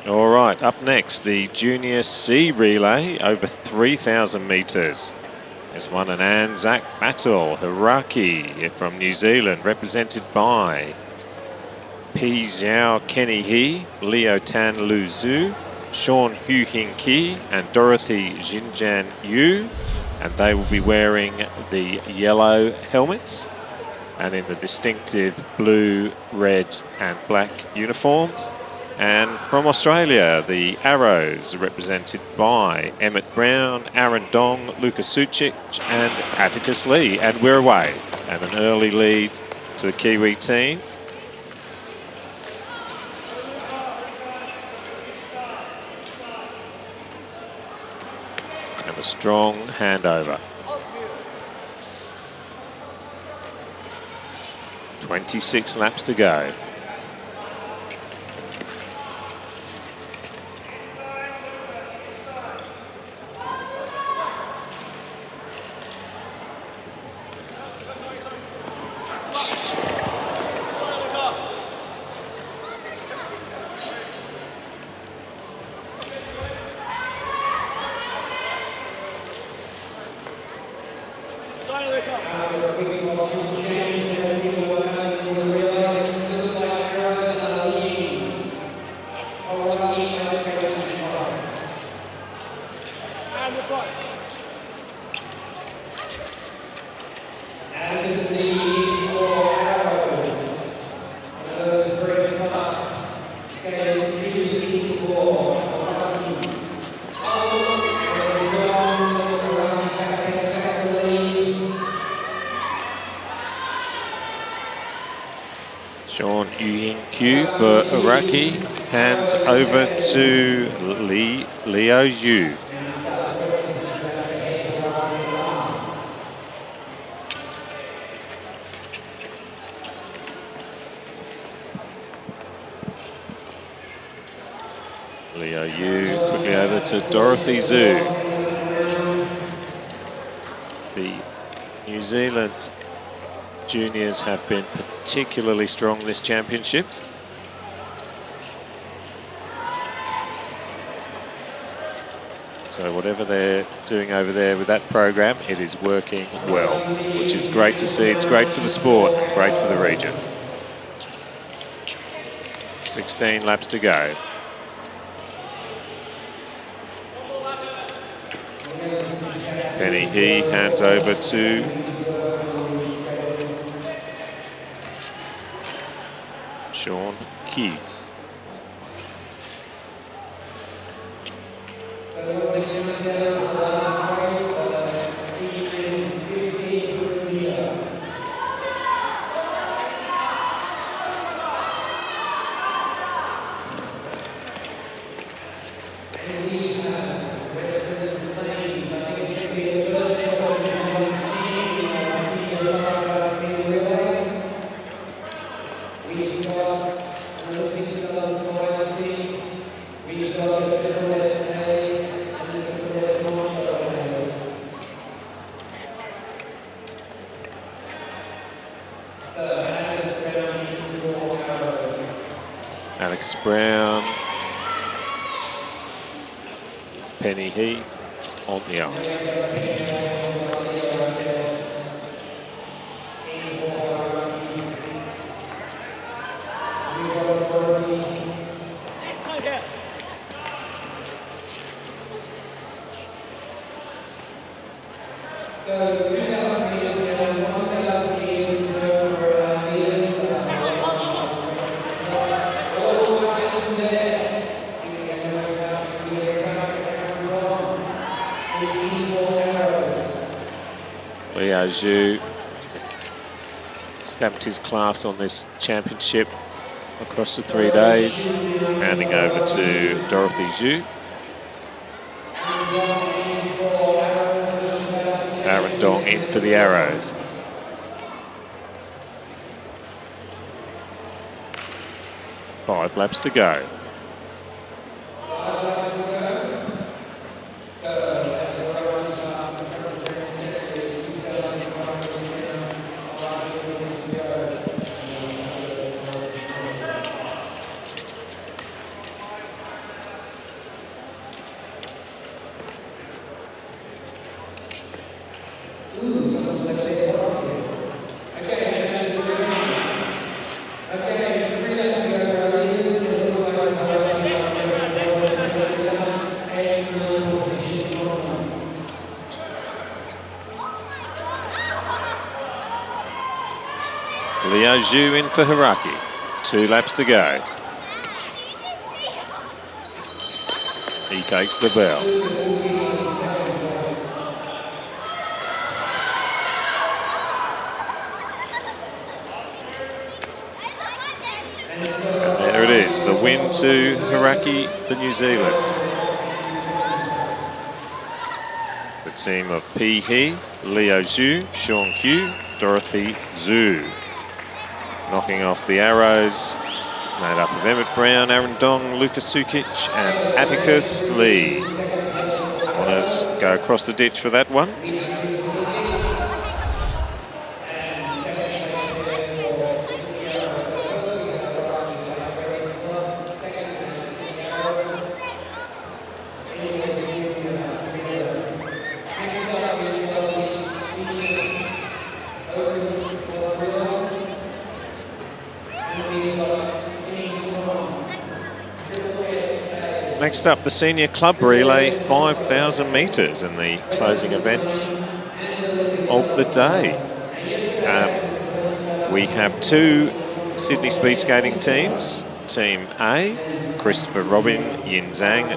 All right, up next, the Junior C relay over 3,000 metres. There's one an Anzac battle, Hiraki from New Zealand, represented by Pi Zhao Kenny He, Leo Tan Lu Zhu, Sean Hu Hing Ki and Dorothy Jinjan Yu. And they will be wearing the yellow helmets and in the distinctive blue, red and black uniforms. And from Australia, the Arrows, represented by Emmett Brown, Aaron Dong, Lucas Sucic and Atticus Lee. And we're away. And an early lead to the Kiwi team. And a strong handover. 26 laps to go. Sean Yu-Yin-Kyu for Iraqi, hands over to Leo Yu. Leo Yu quickly over to Dorothy Zhu. The New Zealand juniors have been particularly strong this championship. So whatever they're doing over there with that program, it is working well, which is great to see. It's great for the sport, great for the region. 16 laps to go. Penny He hands over to Sean Key. Alex Brown, Penny He on the ice. Leo Zhu stamped his class on this championship across the 3 days, handing over to Dorothy Zhu. Aaron Dong in for the Arrows. Five laps to go. Leo Zhu in for Hiraki. 2 laps to go. He takes the bell. And there it is, the win to Hiraki for New Zealand. The team of P. He, Leo Zhu, Sean Kyu, Dorothy Zhu. Knocking off the Arrows, made up of Emmett Brown, Aaron Dong, Lucas Sukic and Atticus Lee. Honours go across the ditch for that one. Next up, the senior club relay, 5,000 metres in the closing event of the day. We have two Sydney speed skating teams. Team A, Christopher Robin, Yin Zhang,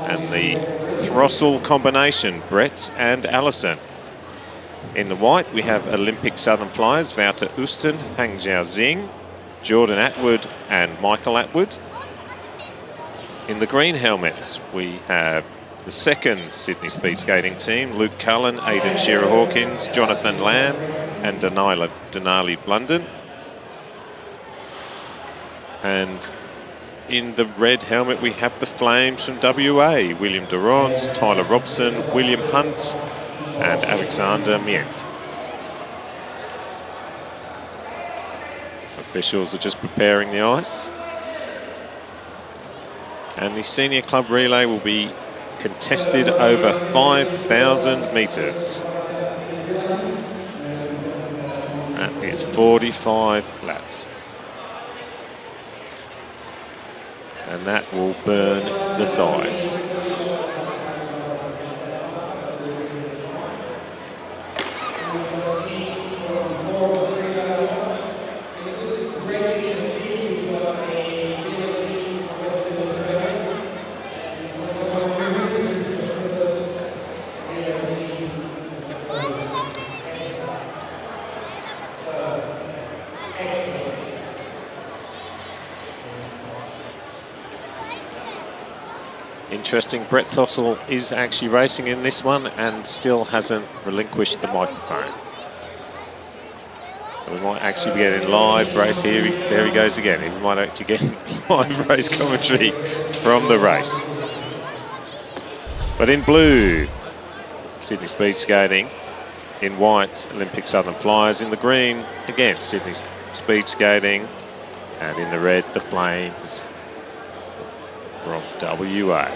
and the Throstle combination, Brett and Allison. In the white, we have Olympic Southern Flyers, Wouter Oostin, Hang Jiao Xing, Jordan Atwood, and Michael Atwood. In the green helmets, we have the second Sydney speed skating team, Luke Cullen, Aidan Shearer-Hawkins, Jonathan Lamb, and Denali Blunden. And in the red helmet, we have the Flames from WA, William Durrance, Tyler Robson, William Hunt, and Alexander Mient. Officials are just preparing the ice. And the senior club relay will be contested over 5,000 metres. That is 45 laps. And that will burn the thighs. Interesting, Brett Throstle is actually racing in this one and still hasn't relinquished the microphone. So we might actually be getting live race here. There he goes again. We might actually get live race commentary from the race. But in blue, Sydney speed skating. In white, Olympic Southern Flyers. In the green, again, Sydney speed skating. And in the red, the Flames from WA.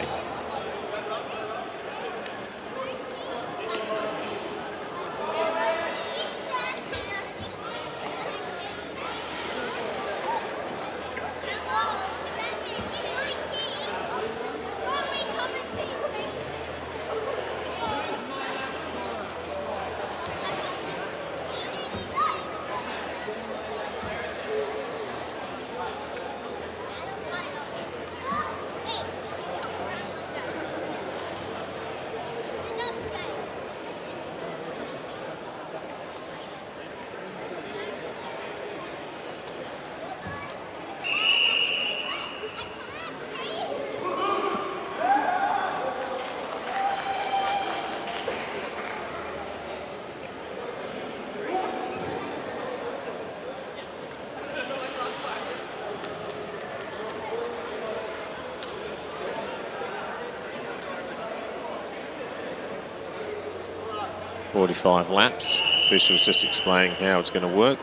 .45 laps. Officials just explaining how it's going to work.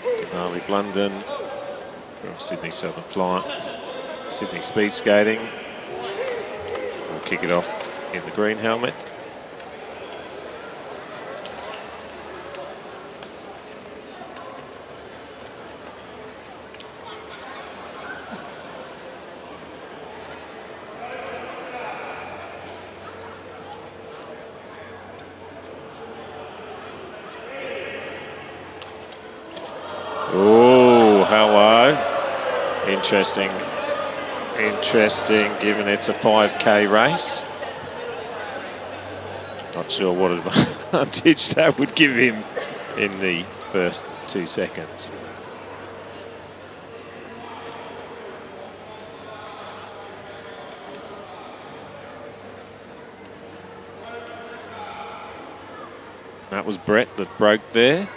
Denali Blunden from Sydney Southern Flyers, Sydney Speed Skating. We'll kick it off in the green helmet. Oh, hello. Interesting, given it's a 5K race. Not sure what advantage that would give him in the first 2 seconds. That was Brett that broke there.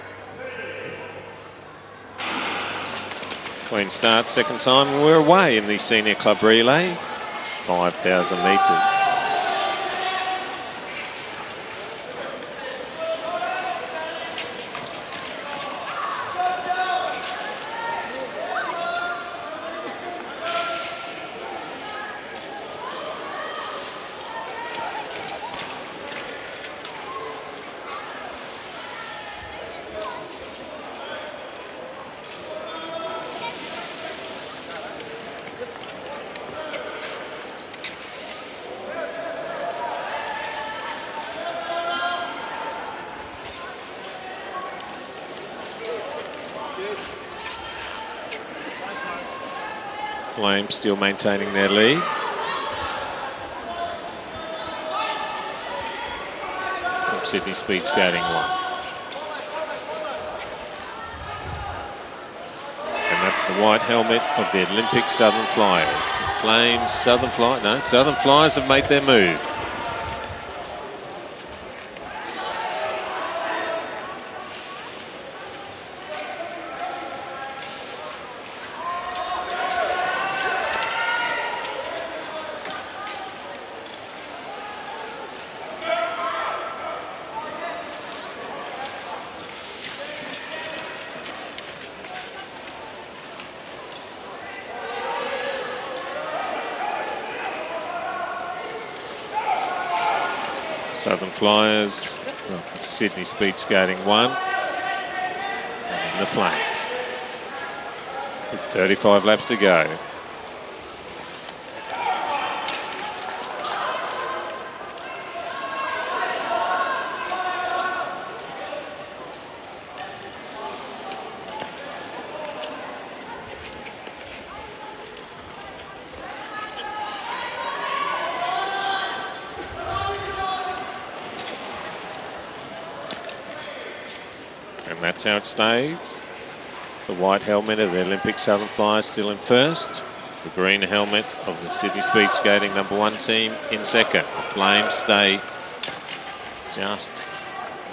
Clean start, second time, and we're away in the senior club relay, 5,000 metres. Flames still maintaining their lead. From Sydney Speed Skating 1. And that's the white helmet of the Olympic Southern Flyers. Flames, Southern Flyers have made their move. Southern Flyers, Sydney Speed Skating 1, and the Flames. With 35 laps to go. And that's how it stays. The white helmet of the Olympic Southern Flyers still in first. The green helmet of the Sydney Speed Skating #1 team in second. The Flames stay just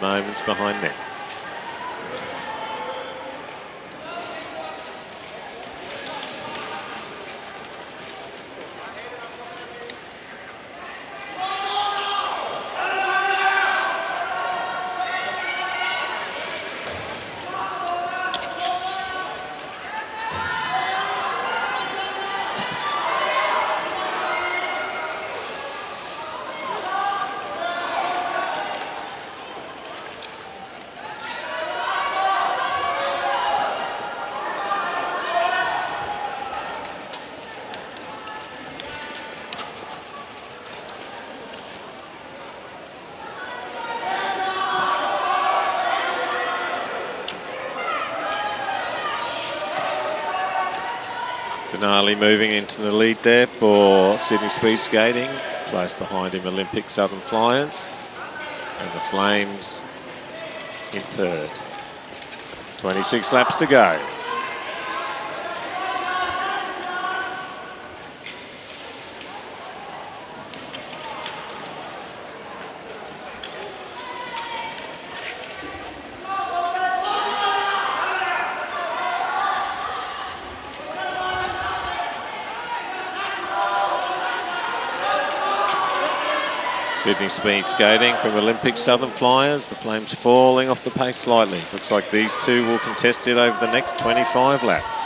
moments behind them. Denali moving into the lead there for Sydney Speed Skating. Close behind him, Olympic Southern Flyers. And the Flames in third. 26 laps to go. Sydney Speed Skating from Olympic Southern Flyers. The Flames falling off the pace slightly. Looks like these two will contest it over the next 25 laps.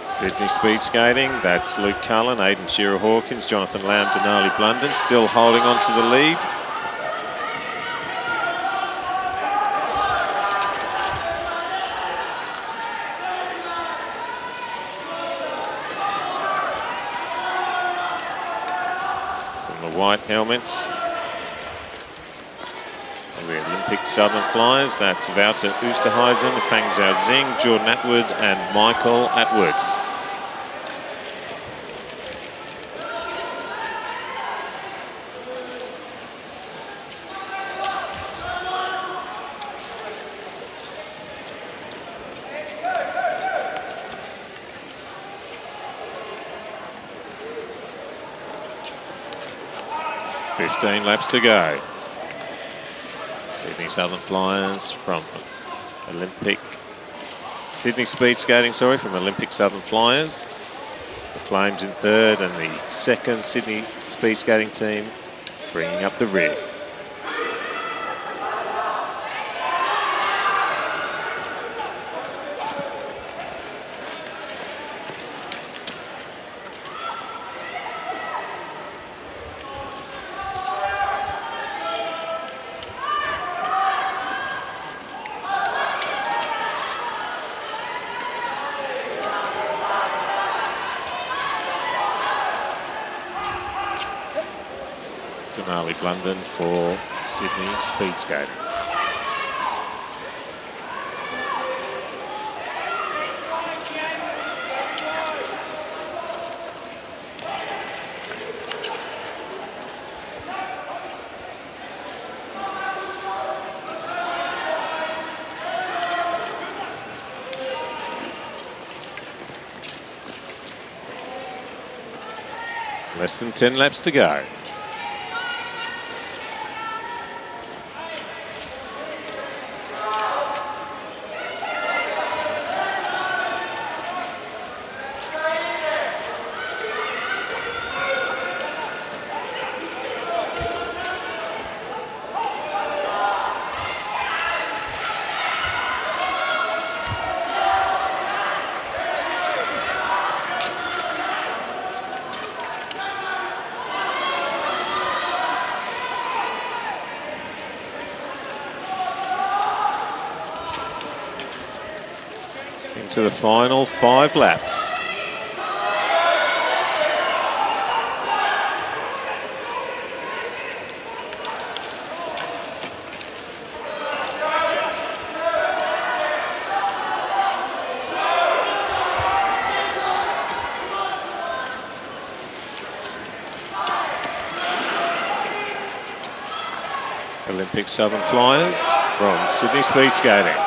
Sydney Speed Skating, that's Luke Cullen, Aidan Shearer-Hawkins, Jonathan Lamb, Denali Blunden, still holding on to the lead. From the white helmets of the Olympic Southern Flyers, that's Wouter Oosterhuizen, Fang Zhao Zing, Jordan Atwood and Michael Atwood. Laps to go. Sydney Southern Flyers from Sydney Speed Skating, from Olympic Southern Flyers. The Flames in third and the second Sydney Speed Skating team bringing up the rear. Denali Blunden for Sydney speed skating. Less than 10 laps to go. To the final 5 laps. Olympic Southern Flyers from Sydney Speed Skating.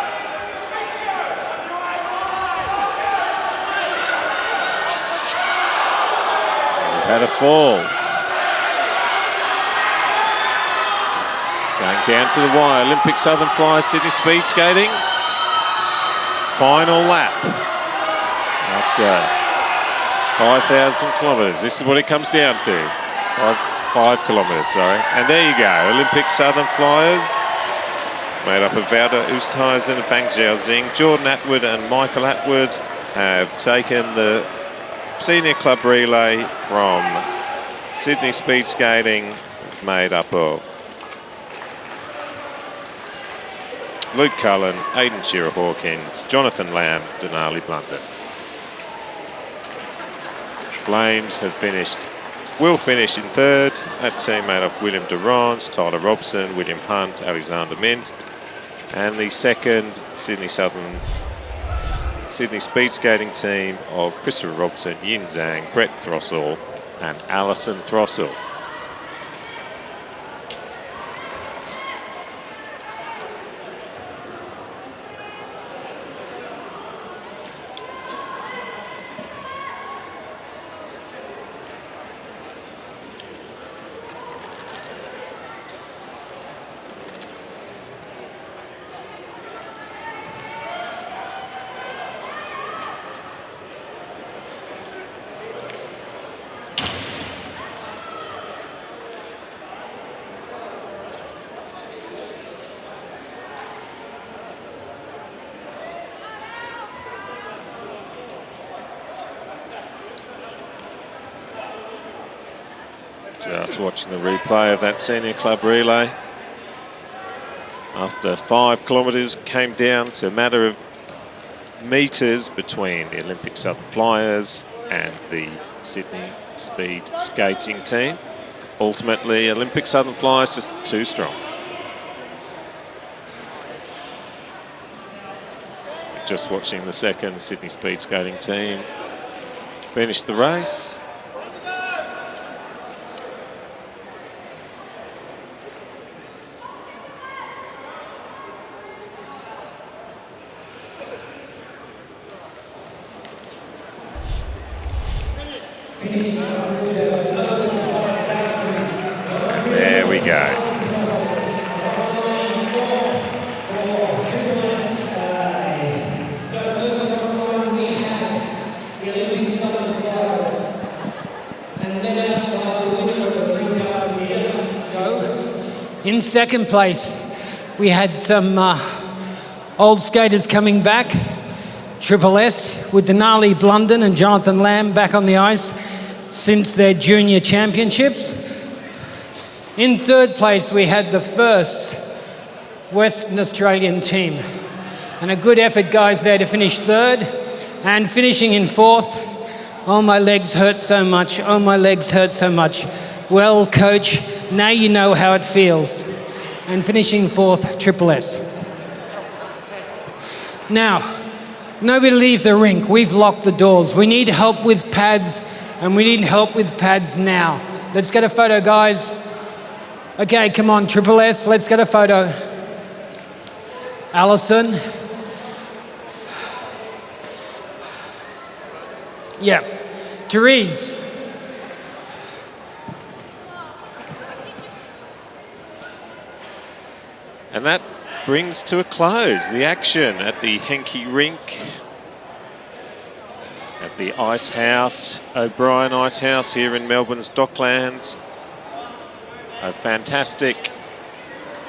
Had a fall. It's going down to the wire. Olympic Southern Flyers, Sydney Speed Skating. Final lap after 5,000 kilometres. This is what it comes down to. 5 kilometres, sorry. And there you go. Olympic Southern Flyers, made up of Wouter Oosthuizen, Fang Xiaozing, Jordan Atwood and Michael Atwood, have taken the Senior Club Relay from Sydney Speed Skating, made up of Luke Cullen, Aidan Shearer-Hawkins, Jonathan Lamb, Denali Blunden. Flames have will finish in third. That team made up of William Durrance, Tyler Robson, William Hunt, Alexander Mint. And the second Sydney Speed Skating team of Christopher Robson, Yin Zhang, Brett Throssell and Alison Throssell. Just watching the replay of that Senior Club Relay. After 5 kilometres, came down to a matter of metres between the Olympic Southern Flyers and the Sydney Speed Skating team. Ultimately, Olympic Southern Flyers just too strong. Just watching the second Sydney Speed Skating team finish the race. There we go. In second place, we had some old skaters coming back. Triple S with Denali Blunden and Jonathan Lamb back on the ice since their junior championships. In third place, we had the first Western Australian team. And a good effort, guys, there to finish third. And finishing in fourth, oh, my legs hurt so much. Oh, my legs hurt so much. Well coached Now you know how it feels. And finishing fourth, Triple S. Now, nobody leave the rink. We've locked the doors. We need help with pads, and we need help with pads now. Let's get a photo, guys. Okay, come on, Triple S, let's get a photo. Alison. Yeah. Therese. And that brings to a close the action at the Henke Rink, at the Ice House, O'Brien Ice House here in Melbourne's Docklands. A fantastic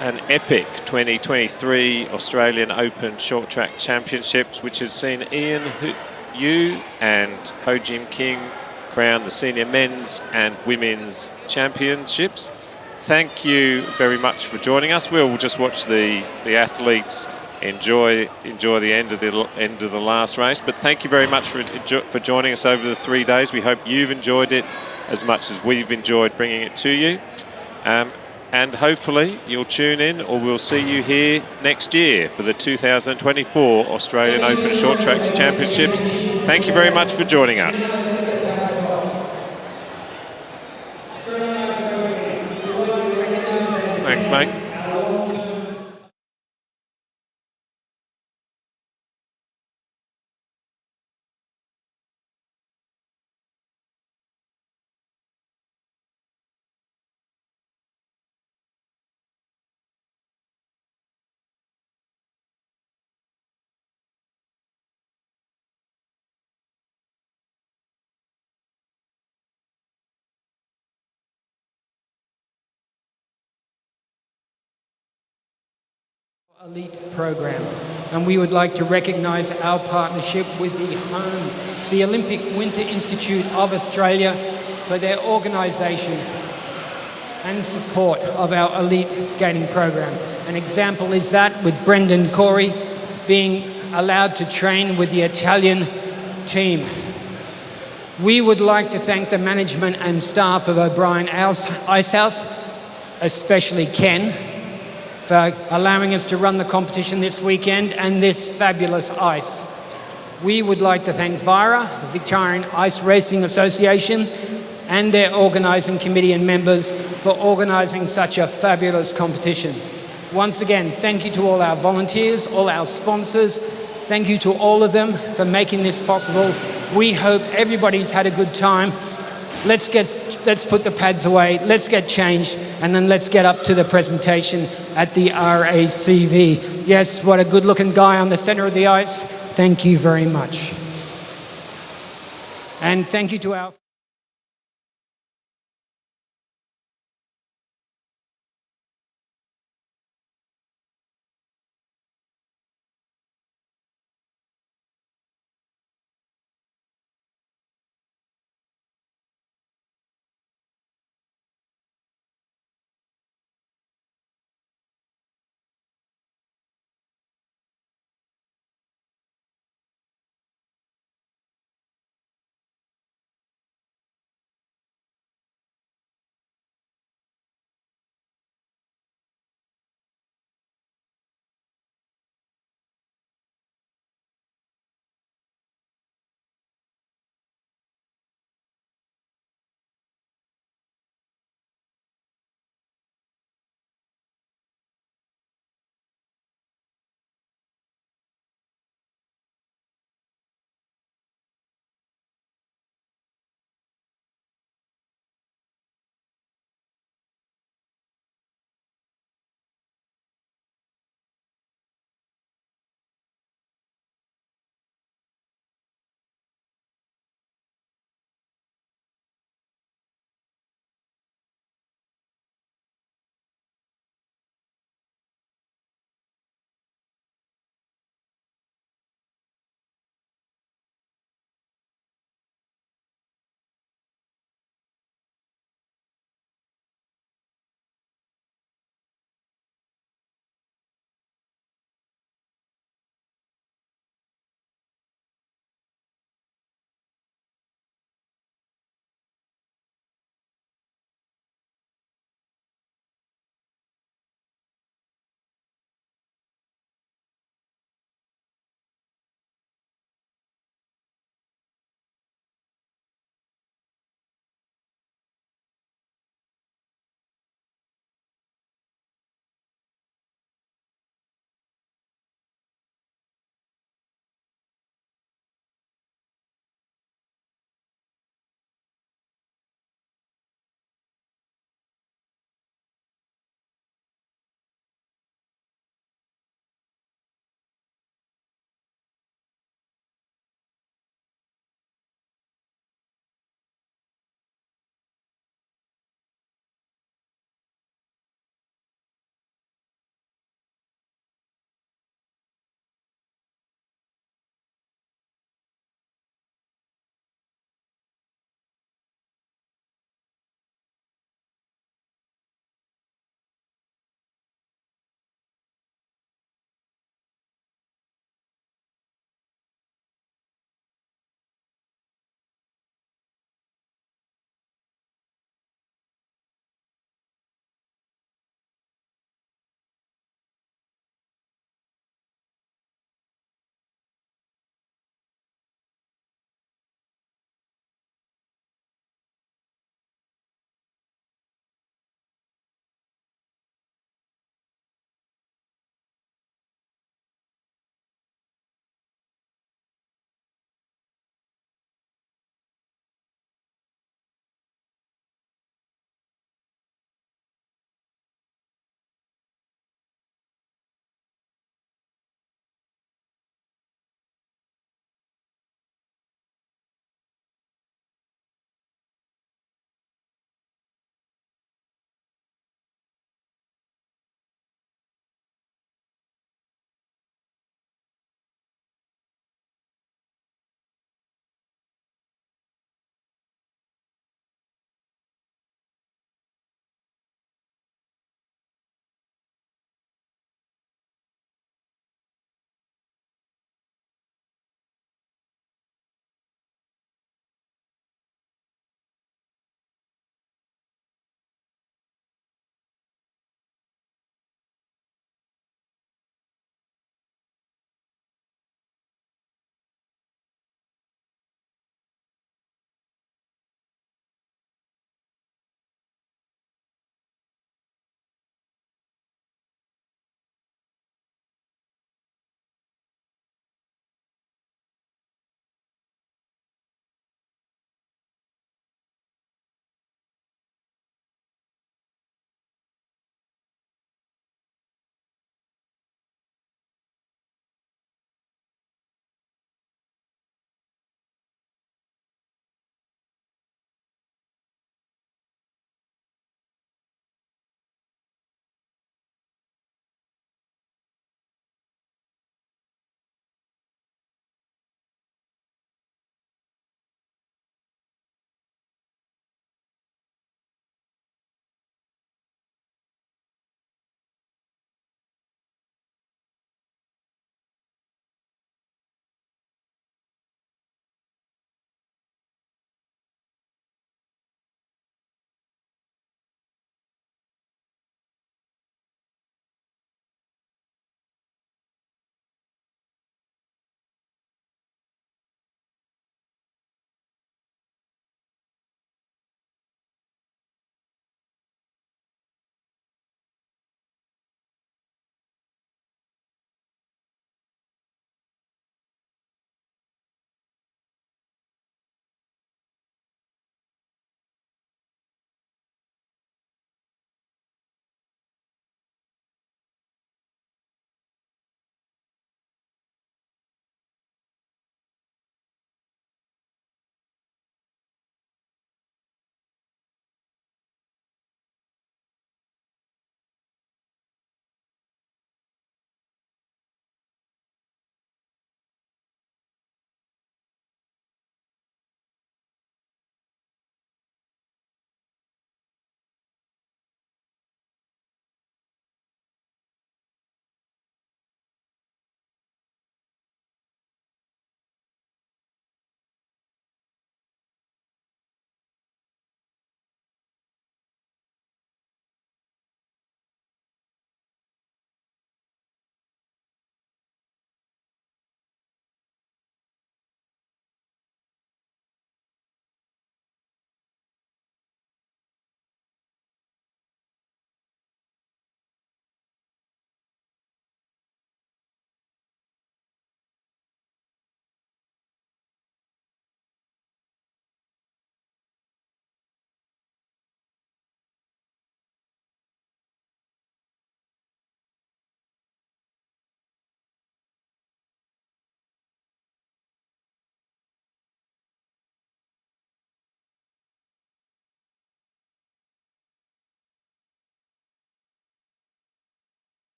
and epic 2023 Australian Open Short Track Championships, which has seen Ian Yu and Ho Jim King crown the senior men's and women's championships. Thank you very much for joining us. We'll just watch the athletes enjoy the end of the last race. But thank you very much for joining us over the 3 days. We hope you've enjoyed it as much as we've enjoyed bringing it to you. And hopefully you'll tune in, or we'll see you here next year for the 2024 Australian Open Short Tracks Championships. Thank you very much for joining us. Thanks, mate. Elite program, and we would like to recognise our partnership with the Olympic Winter Institute of Australia for their organisation and support of our elite skating program. An example is that with Brendan Corey being allowed to train with the Italian team. We would like to thank the management and staff of O'Brien Ice House, especially Ken, for allowing us to run the competition this weekend and this fabulous ice. We would like to thank VIRA, the Victorian Ice Racing Association, and their organising committee and members for organising such a fabulous competition. Once again, thank you to all our volunteers, all our sponsors. Thank you to all of them for making this possible. We hope everybody's had a good time. Let's put the pads away, let's get changed, and then let's get up to the presentation at the RACV. Yes, what a good looking guy on the centre of the ice. Thank you very much. And thank you to our